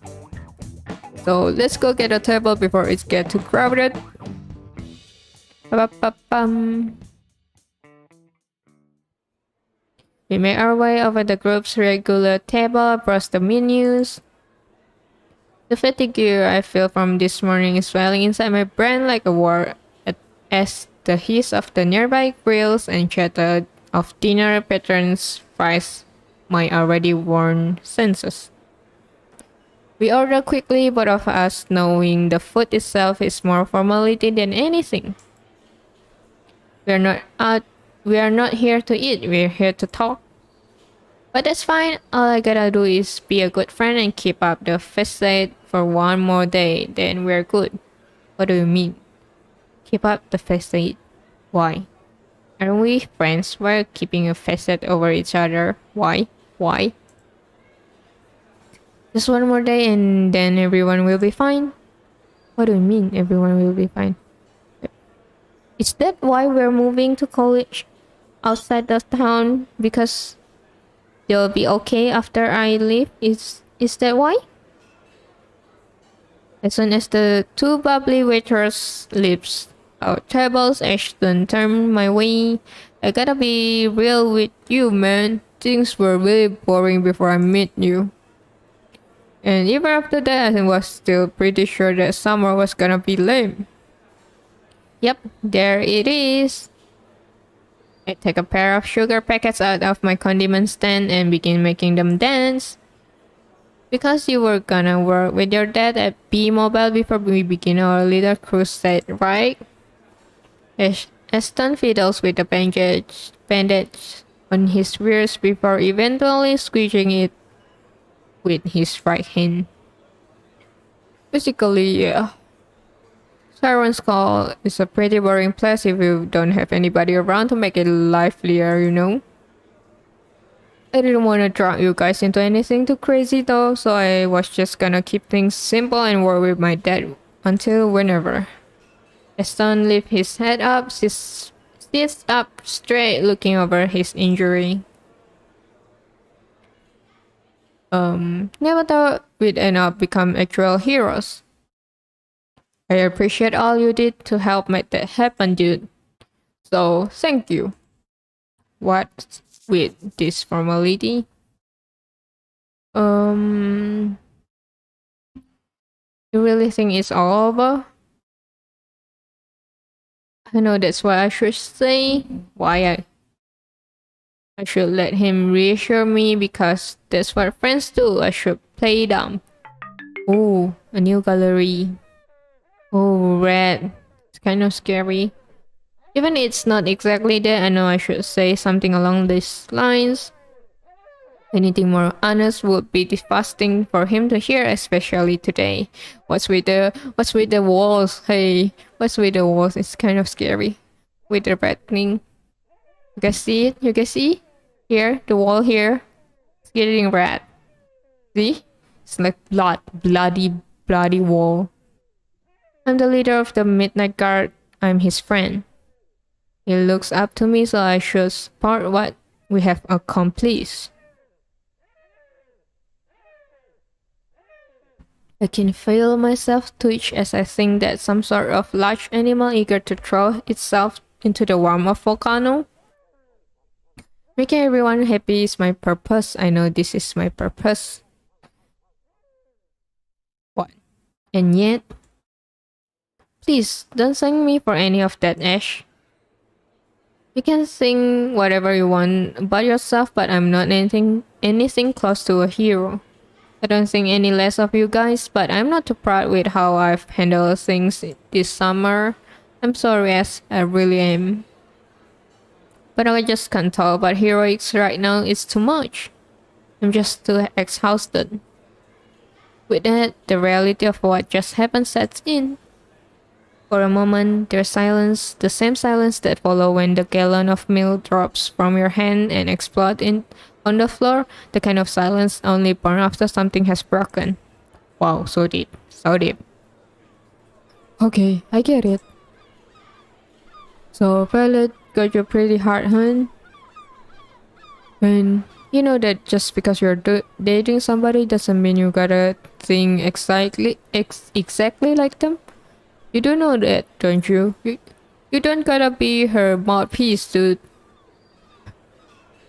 So let's go get a table before it gets too crowded. Ba-ba-ba-bum. We make our way over the group's regular table, browse the menus. The fatigue I feel from this morning is swelling inside my brain like a war as the hiss of the nearby grills and chatter of dinner patterns fries my already worn senses. We order quickly, both of us knowing the food itself is more formality than anything. We are not here to eat, we're here to talk. But that's fine, all I gotta do is be a good friend and keep up the facade for one more day, then we're good. What do you mean? Keep up the facade? Why? Aren't we friends while keeping a facade over each other? Why? Why? Just one more day and then everyone will be fine? What do you mean everyone will be fine? Is that why we're moving to college outside the town? Because they'll be okay after I leave? Is that why? As soon as the two bubbly waiters leaves our tables, Ashton turned my way. I gotta be real with you, man. Things were really boring before I met you. And even after that, I was still pretty sure that summer was gonna be lame. Yep, there it is. I take a pair of sugar packets out of my condiment stand and begin making them dance. Because you were gonna work with your dad at B-Mobile before we begin our little crusade, right? Aston fiddles with the bandage on his wrist before eventually squeezing it with his right hand. Basically, yeah. Siren's Call is a pretty boring place if you don't have anybody around to make it livelier, you know? I didn't want to drag you guys into anything too crazy though, so I was just gonna keep things simple and work with my dad until whenever. Aston lifts his head up, sits up straight looking over his injury. Never thought we'd end up become actual heroes. I appreciate all you did to help make that happen, dude. So, thank you. What with this formality? You really think it's all over? I know that's what I should say. Why I should let him reassure me because that's what friends do. I should play dumb. Oh, a new gallery. Oh, red. It's kind of scary. Even it's not exactly that, I know I should say something along these lines. Anything more honest would be devastating for him to hear, especially today. What's with the walls? Hey, what's with the walls? It's kind of scary. With the red thing. You can see it? You can see? Here, the wall here. It's getting red. See? It's like bloody wall. I'm the leader of the Midnight Guard. I'm his friend. He looks up to me, so I should support what we have accomplished. I can feel myself twitch as I think that some sort of large animal eager to throw itself into the warm of volcano. Making everyone happy is my purpose. I know this is my purpose. What? And yet... Please, don't thank me for any of that, Ash. You can sing whatever you want about yourself, but I'm not anything close to a hero. I don't think any less of you guys, but I'm not too proud with how I've handled things this summer. I'm sorry, as I really am. But I just can't talk about heroics right now, it's too much. I'm just too exhausted. With that, the reality of what just happened sets in. For a moment, there's silence, the same silence that follows when the gallon of milk drops from your hand and explodes on the floor, the kind of silence only born after something has broken. Wow, so deep, so deep. Okay, I get it. So, Violet got you pretty hard, huh? And you know that just because you're dating somebody doesn't mean you gotta think exactly like them. You do know that, don't you? You don't gotta be her mouthpiece, dude.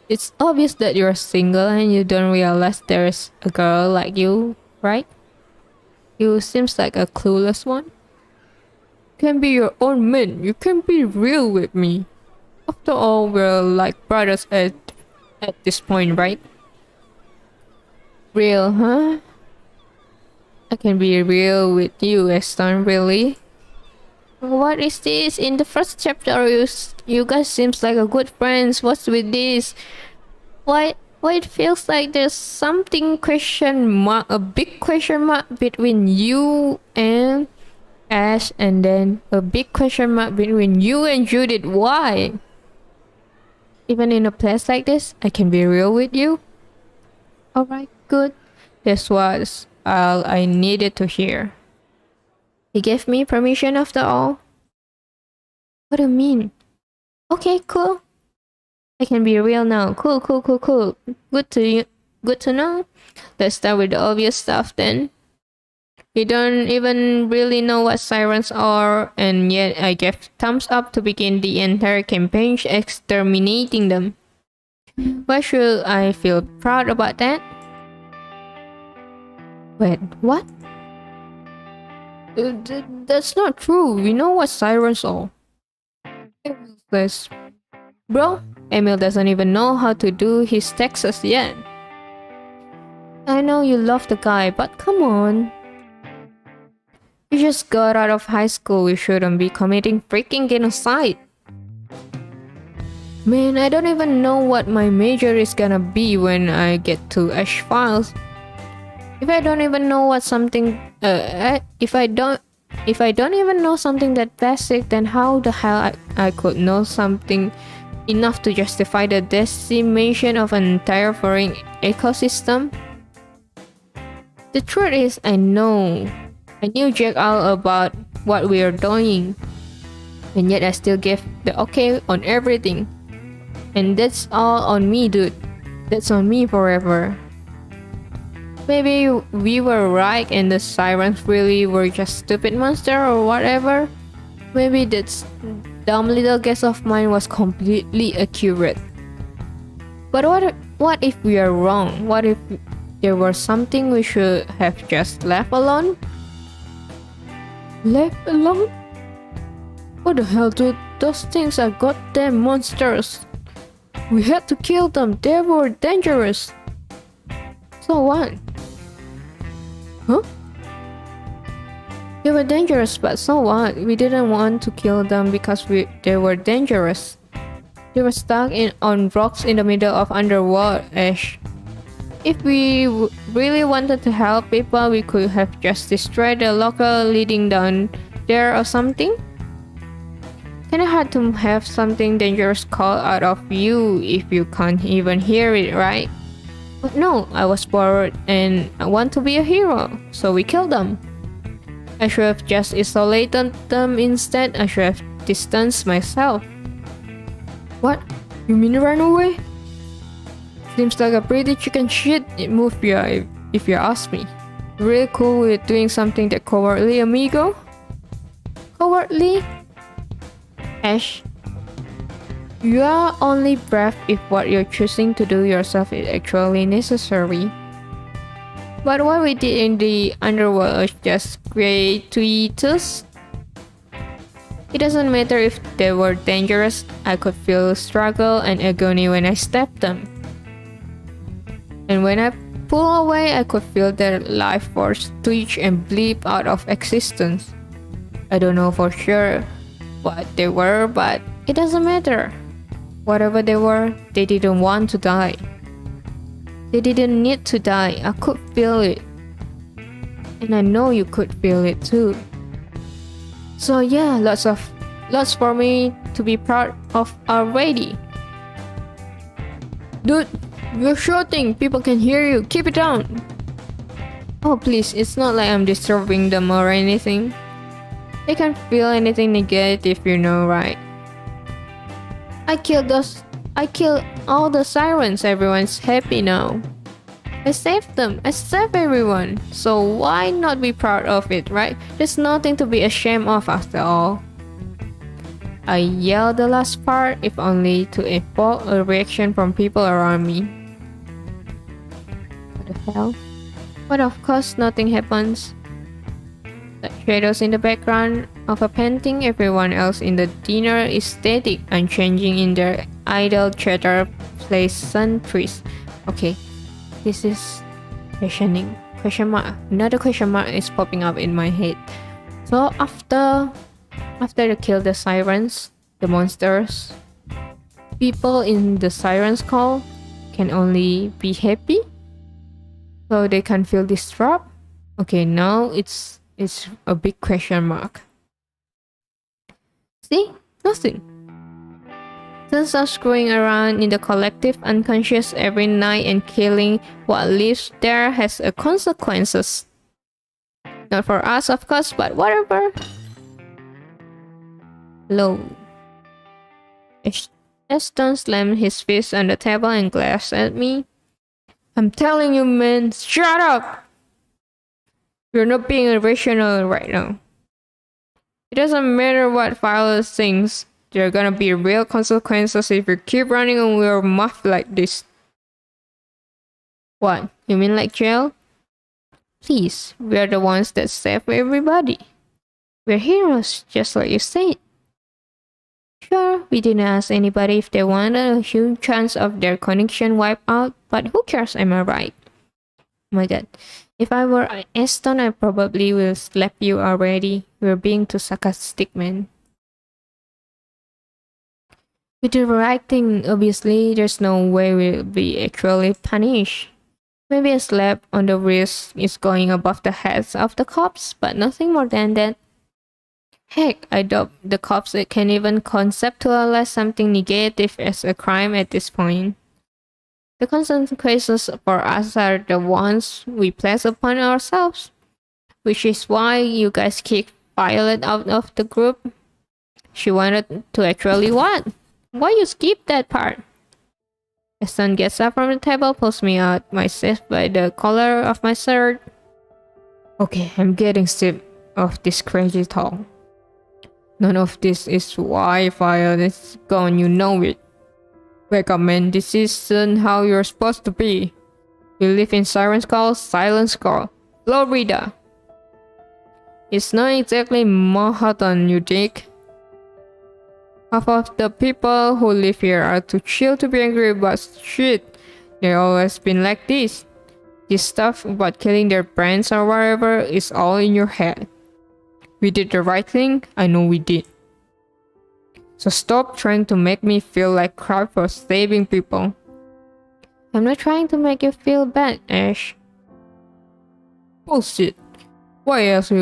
It's obvious that you're single and you don't realize there's a girl like you, right? You seems like a clueless one. You can be your own man. You can be real with me. After all, we're like brothers at this point, right? Real, huh? I can be real with you, Eston, really? What is this? In the first chapter, you guys seems like a good friends. What's with this? Why it feels like there's something a big question mark between you and Ash, and then a big question mark between you and Judith. Why? Even in a place like this, I can be real with you. Alright, good. This was all I needed to hear. He gave me permission after all. What do you mean? Okay, cool. I can be real now. Cool. Good to know. Let's start with the obvious stuff then. You don't even really know what sirens are, and yet I gave thumbs up to begin the entire campaign exterminating them. Why should I feel proud about that? Wait, what? That's not true. We know what sirens are. Bro, Emil doesn't even know how to do his taxes yet. I know you love the guy, but come on. You just got out of high school. You shouldn't be committing freaking genocide. Man, I don't even know what my major is gonna be when I get to Ash Files. If I don't even know what something, if I don't even know something that basic, then how the hell I could know something enough to justify the decimation of an entire foreign ecosystem? The truth is, I knew Jack all about what we are doing, and yet I still gave the okay on everything. And that's all on me, dude. That's on me forever. Maybe we were right and the sirens really were just stupid monster or whatever. Maybe that dumb little guess of mine was completely accurate. But what if we are wrong? What if there was something we should have just left alone? Left alone? What the hell, dude? Those things are goddamn monsters. We had to kill them. They were dangerous. So what? Huh? They were dangerous, but so what? We didn't want to kill them because they were dangerous. They were stuck on rocks in the middle of underwater ash. If we really wanted to help people, we could have just destroyed the local leading down there or something. Kinda hard to have something dangerous called out of you if you can't even hear it, right? But no, I was bored and I want to be a hero, so we killed them. I should have just isolated them instead. I should have distanced myself. What? You mean run away? Seems like a pretty chicken shit move, if you ask me. Really cool with doing something that cowardly, amigo? Cowardly? Ash, you are only brave if what you're choosing to do yourself is actually necessary. But what we did in the underworld was just gratuitous. It doesn't matter if they were dangerous, I could feel struggle and agony when I stepped them. And when I pull away, I could feel their life force twitch and bleep out of existence. I don't know for sure what they were, but it doesn't matter. Whatever they were, they didn't want to die. They didn't need to die. I could feel it. And I know you could feel it too. So yeah, lots for me to be proud of already. Dude, you're shouting. People can hear you. Keep it down. Oh please, it's not like I'm disturbing them or anything. They can't feel anything negative, you know, right? I killed all the sirens. Everyone's happy now. I saved them. I saved everyone. So why not be proud of it, right? There's nothing to be ashamed of after all. I yelled the last part, if only to evoke a reaction from people around me. What the hell? But of course, nothing happens. The shadows in the background of a painting, everyone else in the dinner is static, unchanging in their idle chatter, pleasantries. Okay, this is questioning. Question mark. Another question mark is popping up in my head. So after they kill the sirens, the monsters, people in the sirens call can only be happy, so they can feel disturbed. Okay, now it's a big question mark. See? Nothing. Tons of screwing around in the collective unconscious every night and killing what lives there has a consequences. Not for us, of course, but whatever. Low. Ashton slammed his fist on the table and glared at me. I'm telling you, man, shut up! You're not being irrational right now. It doesn't matter what Violet thinks. There are gonna be real consequences if you keep running on your mouth like this. What? You mean like jail? Please, we are the ones that save everybody. We're heroes, just like you said. Sure, we didn't ask anybody if they wanted a huge chance of their connection wiped out, but who cares, am I right? Oh my god. If I were Aston, I probably will slap you already. You're being too sarcastic, man. We did the right thing, obviously. There's no way we'll be actually punished. Maybe a slap on the wrist is going above the heads of the cops, but nothing more than that. Heck, I doubt the cops can even conceptualize something negative as a crime at this point. The consequences for us are the ones we place upon ourselves, which is why you guys kicked Violet out of the group. She wanted to actually what? Why you skip that part? The son gets up from the table, pulls me out myself by the collar of my shirt. Okay, I'm getting sick of this crazy talk. None of this is why Violet is gone, you know it. Wake up, man, this isn't how you're supposed to be. You live in Siren's Call, Silence Call, Florida. It's not exactly Manhattan, you dick. Half of the people who live here are too chill to be angry about shit. They've always been like this. This stuff about killing their friends or whatever is all in your head. We did the right thing, I know we did. So stop trying to make me feel like crap for saving people. I'm not trying to make you feel bad, Ash. Bullshit. Why else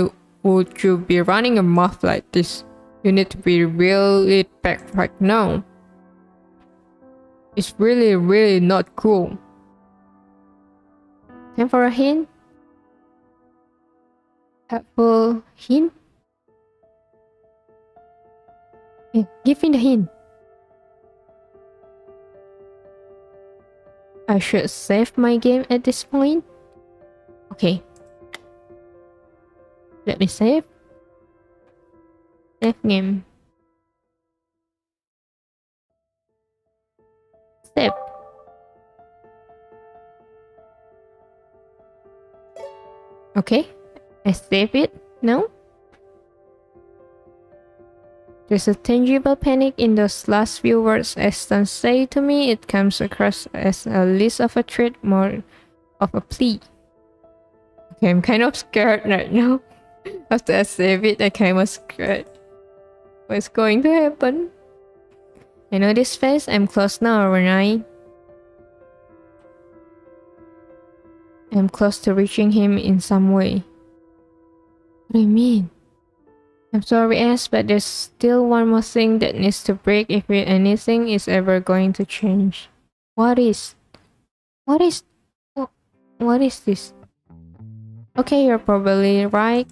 would you be running your mouth like this? You need to be really back right now. It's really not cool. Time for a hint? Helpful hint? Yeah, give me the hint. I should save my game at this point. Okay. Let me save. Save game. Save. Okay. I save it now. There's a tangible panic in those last few words Aston say to me. It comes across as a list of a threat more of a plea. Okay, I'm kind of scared right now. After I save it, I kind of scared. What's going to happen? I know this face. I'm close now, aren't I? I'm close to reaching him in some way. What do you mean? I'm sorry, Ash, but there's still one more thing that needs to break if anything is ever going to change. What is? What is this? Okay, you're probably right.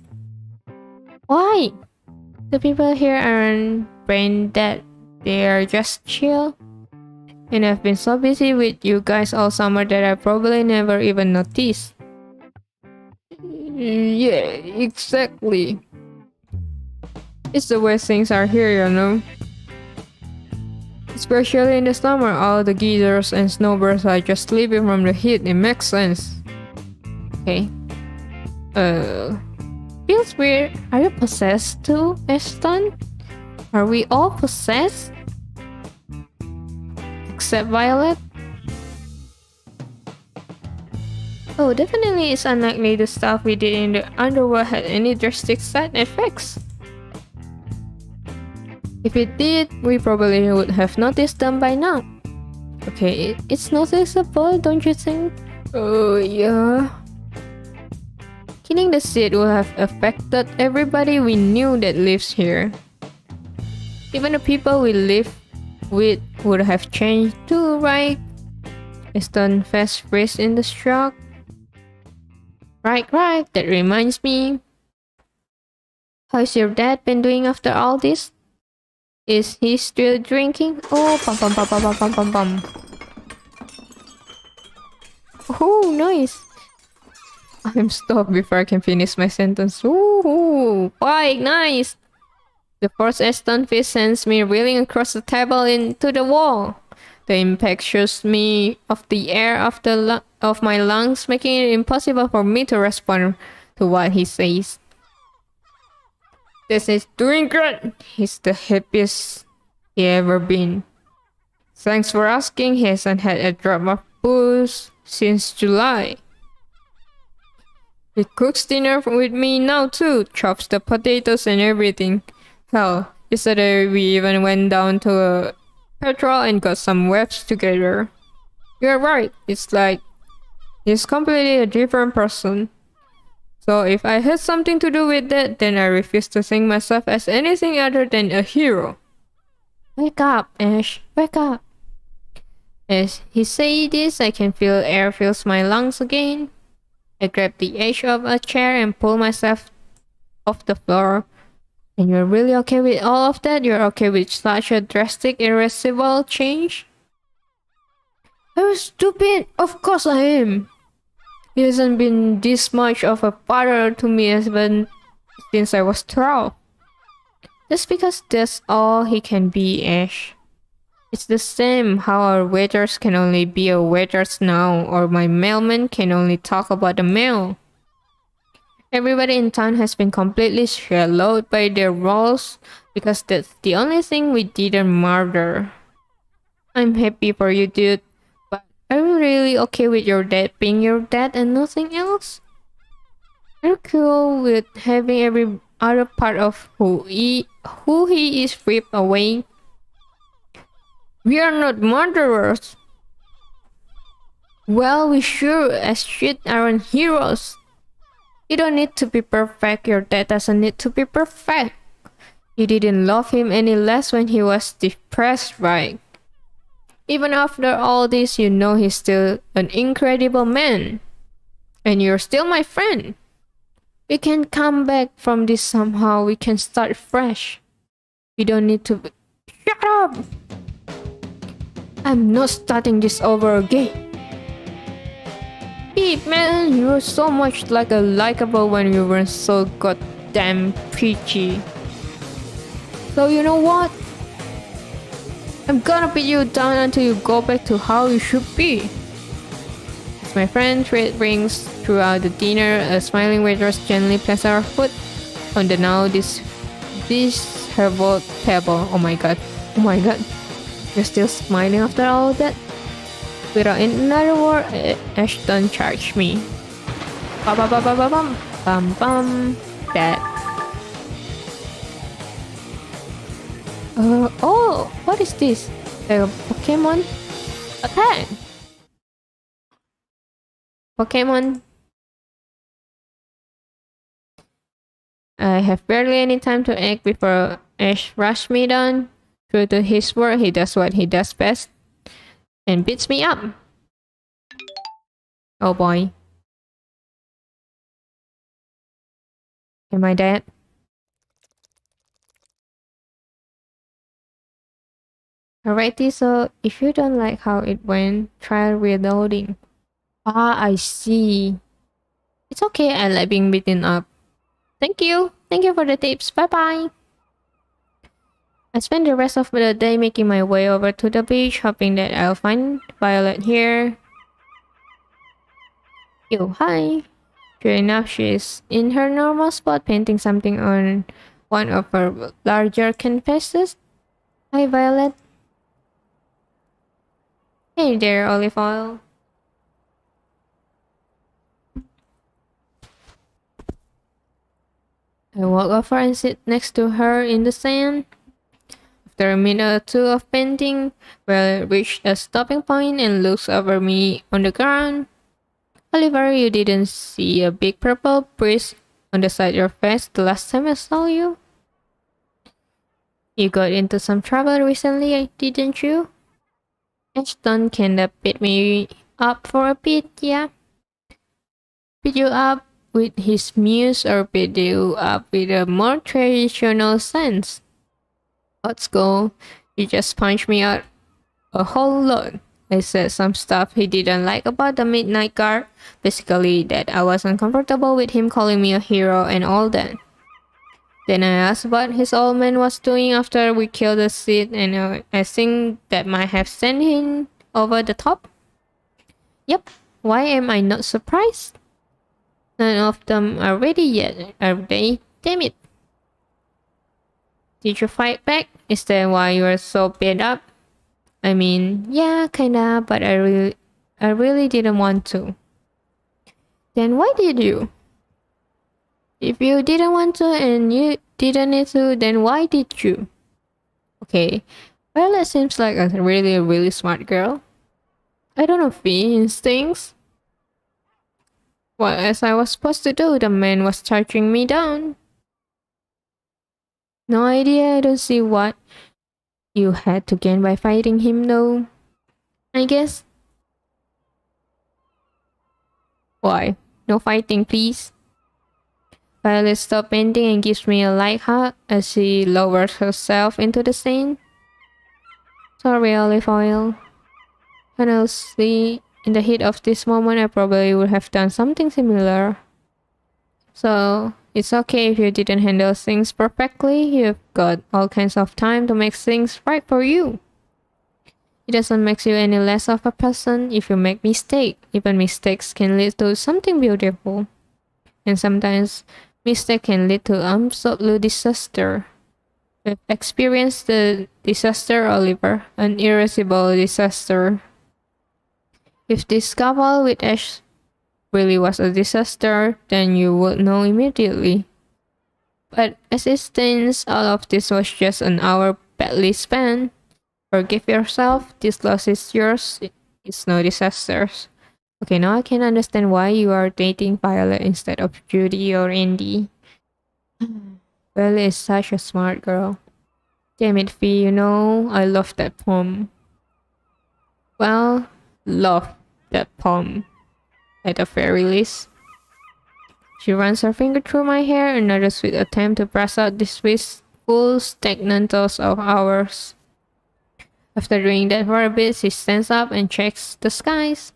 Why? The people here aren't brain dead. They are just chill. And I've been so busy with you guys all summer that I probably never even noticed. Yeah, exactly. It's the way things are here, you know. Especially in the summer, all the geezers and snowbirds are just sleeping from the heat. It makes sense. Okay. Feels weird. Are you possessed too, Ashton? Are we all possessed? Except Violet? Oh, definitely it's unlikely the stuff we did in the underworld had any drastic side effects. If it did, we probably would have noticed them by now. Okay, it's noticeable, don't you think? Oh, yeah. Killing the seed would have affected everybody we knew that lives here. Even the people we live with would have changed too, right? Aston fast freeze in the shock. Right, that reminds me. How's your dad been doing after all this? Is he still drinking? Oh, pum. Oh, nice. I'm stopped before I can finish my sentence. Ooh, quite nice. The force Aston fist sends me reeling across the table into the wall. The impact shoots me off the air of my lungs, making it impossible for me to respond to what he says. This is doing great. He's the happiest he ever been. Thanks for asking. He hasn't had a drop of booze since July. He cooks dinner with me now too, chops the potatoes and everything. Hell, yesterday we even went down to a petrol and got some webs together. You're right, it's like he's completely a different person. So if I had something to do with that, then I refuse to think myself as anything other than a hero. Wake up, Ash, wake up. As he says this, I can feel air fills my lungs again. I grab the edge of a chair and pull myself off the floor. And you're really okay with all of that? You're okay with such a drastic, irreversible change? I'm stupid! Of course I am! He hasn't been this much of a father to me as been since I was 12. Just because that's all he can be, Ash. It's the same how our waiters can only be a waiters now, or my mailman can only talk about the mail. Everybody in town has been completely shadowed by their roles because that's the only thing we didn't murder. I'm happy for you, dude, but are you really okay with your dad being your dad and nothing else? Are you cool with having every other part of who he is ripped away? We are not murderers. Well, we sure as shit aren't heroes. You don't need to be perfect. Your dad doesn't need to be perfect. You didn't love him any less when he was depressed, right? Even after all this, you know he's still an incredible man. And you're still my friend. We can come back from this somehow. We can start fresh. You don't need to be... Shut up! I'm not starting this over again. Pete, man, you were so much like a likable when you weren't so goddamn preachy. So you know what? I'm gonna beat you down until you go back to how you should be. As my friend Treat rings throughout the dinner, a smiling waitress gently places her foot on the now this herbal table? Oh my god. Oh my god. You're still smiling after all of that? Without another word, Ashton charged me. Bum bum bum bum bum bum. Bum bum. That. Oh, what is this? A Pokemon attack. Pokemon. I have barely any time to act before Ash rushed me down. True to his word, he does what he does best and beats me up. Oh boy. Am I dead? Alrighty, so if you don't like how it went, try reloading. Ah, I see. It's okay, I like being beaten up. Thank you. Thank you for the tips. Bye bye. I spent the rest of the day making my way over to the beach, hoping that I'll find Violet here. Yo, hi. Sure enough, she's in her normal spot painting something on one of her larger canvases. Hi, Violet. Hey there, Olive Oil. I walk over and sit next to her in the sand. After a minute or two of painting, Violet reached a stopping point and looks over me on the ground. Oliver, you didn't see a big purple bruise on the side of your face the last time I saw you? You got into some trouble recently, didn't you? Ashton kinda beat me up for a bit, yeah? Beat you up with his muse or beat you up with a more traditional sense? Let's go. You just punched me out a whole lot. I said some stuff he didn't like about the Midnight Guard. Basically, that I was uncomfortable with him calling me a hero and all that. Then I asked what his old man was doing after we killed the Sith, and I think that might have sent him over the top. Yep, why am I not surprised? None of them are ready yet, are they? Damn it. Did you fight back? Is that why you are so beat up? I mean, yeah, kinda, but I really didn't want to. Then why did you? If you didn't want to and you didn't need to, then why did you? Okay, Violet seems like a really smart girl. I don't know if he instincts. What else I was supposed to do? The man was charging me down. No idea, I don't see what you had to gain by fighting him though. I guess. Why? No fighting, please. Violet stops painting and gives me a light hug as she lowers herself into the sand. Sorry, Olive Oil. Honestly, in the heat of this moment, I probably would have done something similar. So, it's okay if you didn't handle things perfectly. You've got all kinds of time to make things right for you. It doesn't make you any less of a person if you make mistakes. Even mistakes can lead to something beautiful. And sometimes mistakes can lead to absolute disaster. We've experienced the disaster, Oliver, an irreversible disaster. If this couple with Ash really was a disaster, then you would know immediately. But as it stands, all of this was just an hour badly spent. Forgive yourself, this loss is yours, it's no disasters. Okay, now I can understand why you are dating Violet instead of Judy or Andy. Violet is such a smart girl. Damn it, Fee, you know, I love that poem. Well, love that poem, at the very least. She runs her finger through my hair, another sweet attempt to brush out this wistful, stagnant thoughts of ours. After doing that for a bit, she stands up and checks the skies.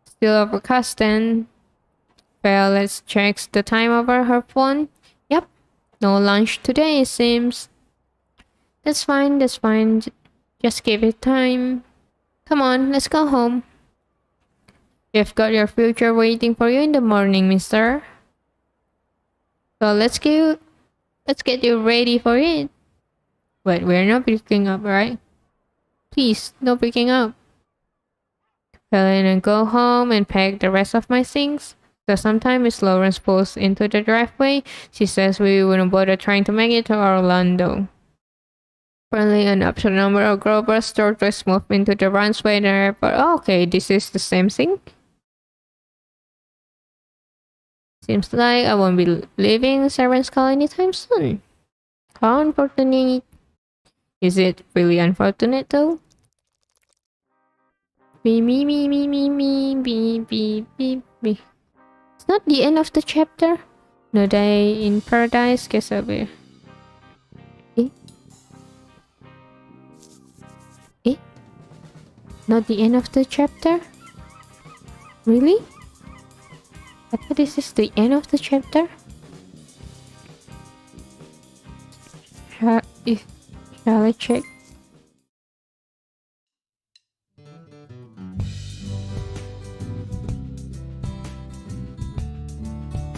Still overcast then. Violet checks the time over her phone. Yep, no lunch today it seems. That's fine, that's fine. Just give it time. Come on, let's go home. You've got your future waiting for you in the morning, mister. So let's go Let's get you ready for it. But we're not picking up, right? Please, no picking up. Fill in and go home and pack the rest of my things. So sometime Miss Lawrence pulls into the driveway. She says we wouldn't bother trying to make it to Orlando. Apparently, an absolute number of Grover's tortoises move into the runway in the airport. Oh, okay, this is the same thing. Seems like I won't be leaving SIREN'S anytime soon. How unfortunate. Is it really unfortunate though? Me. It's not the end of the chapter. No day in paradise, guess I'll be. Eh? Eh? Not the end of the chapter? Really? I thought this is the end of the chapter. Shall I check?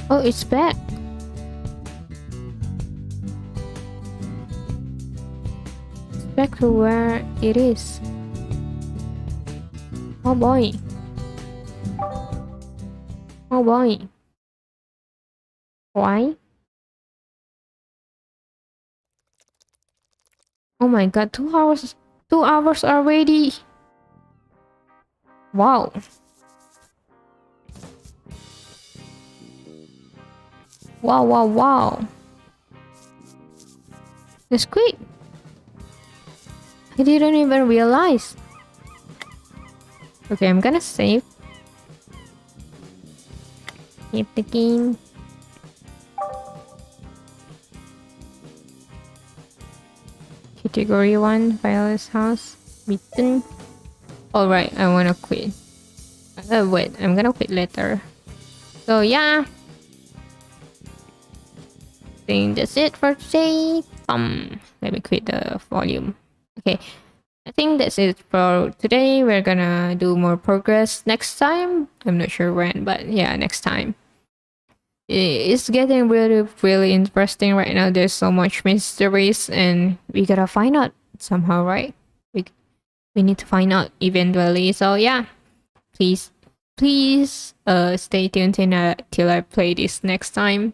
Oh, it's back. It's back to where it is. Oh boy. Oh boy. Why? Oh my god, 2 hours. 2 hours already. Wow. Wow. That's quick. I didn't even realize. Okay, I'm gonna save. Keep the game. Category 1, Violet's house. Beaten. Alright, I wanna quit. Wait, I'm gonna quit later. So yeah. I think that's it for today. Let me quit the volume. Okay. I think that's it for today. We're gonna do more progress next time. I'm not sure when, but yeah, next time. It's getting really interesting right now. There's so much mysteries and we gotta find out somehow, right? We need to find out eventually. So yeah, please stay tuned till I play this next time.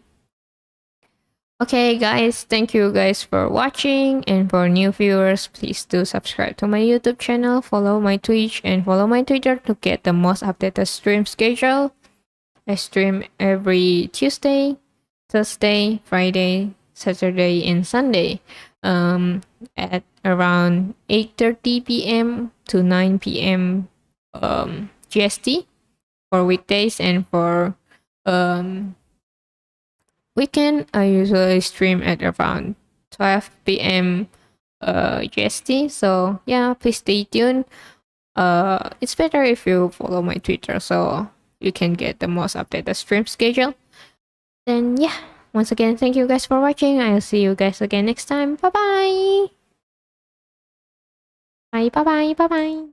Okay guys, thank you guys for watching, and for new viewers, please do subscribe to my YouTube channel, follow my Twitch, and follow my Twitter to get the most updated stream schedule. I stream every Tuesday, Thursday, Friday, Saturday, and Sunday at around 8:30 p.m. to 9 p.m. GST for weekdays, and for weekend I usually stream at around 12 p.m. GST. So yeah, please stay tuned. It's better if you follow my Twitter so you can get the most updated stream schedule. Then yeah, once again, thank you guys for watching. I'll see you guys again next time. Bye bye. Bye.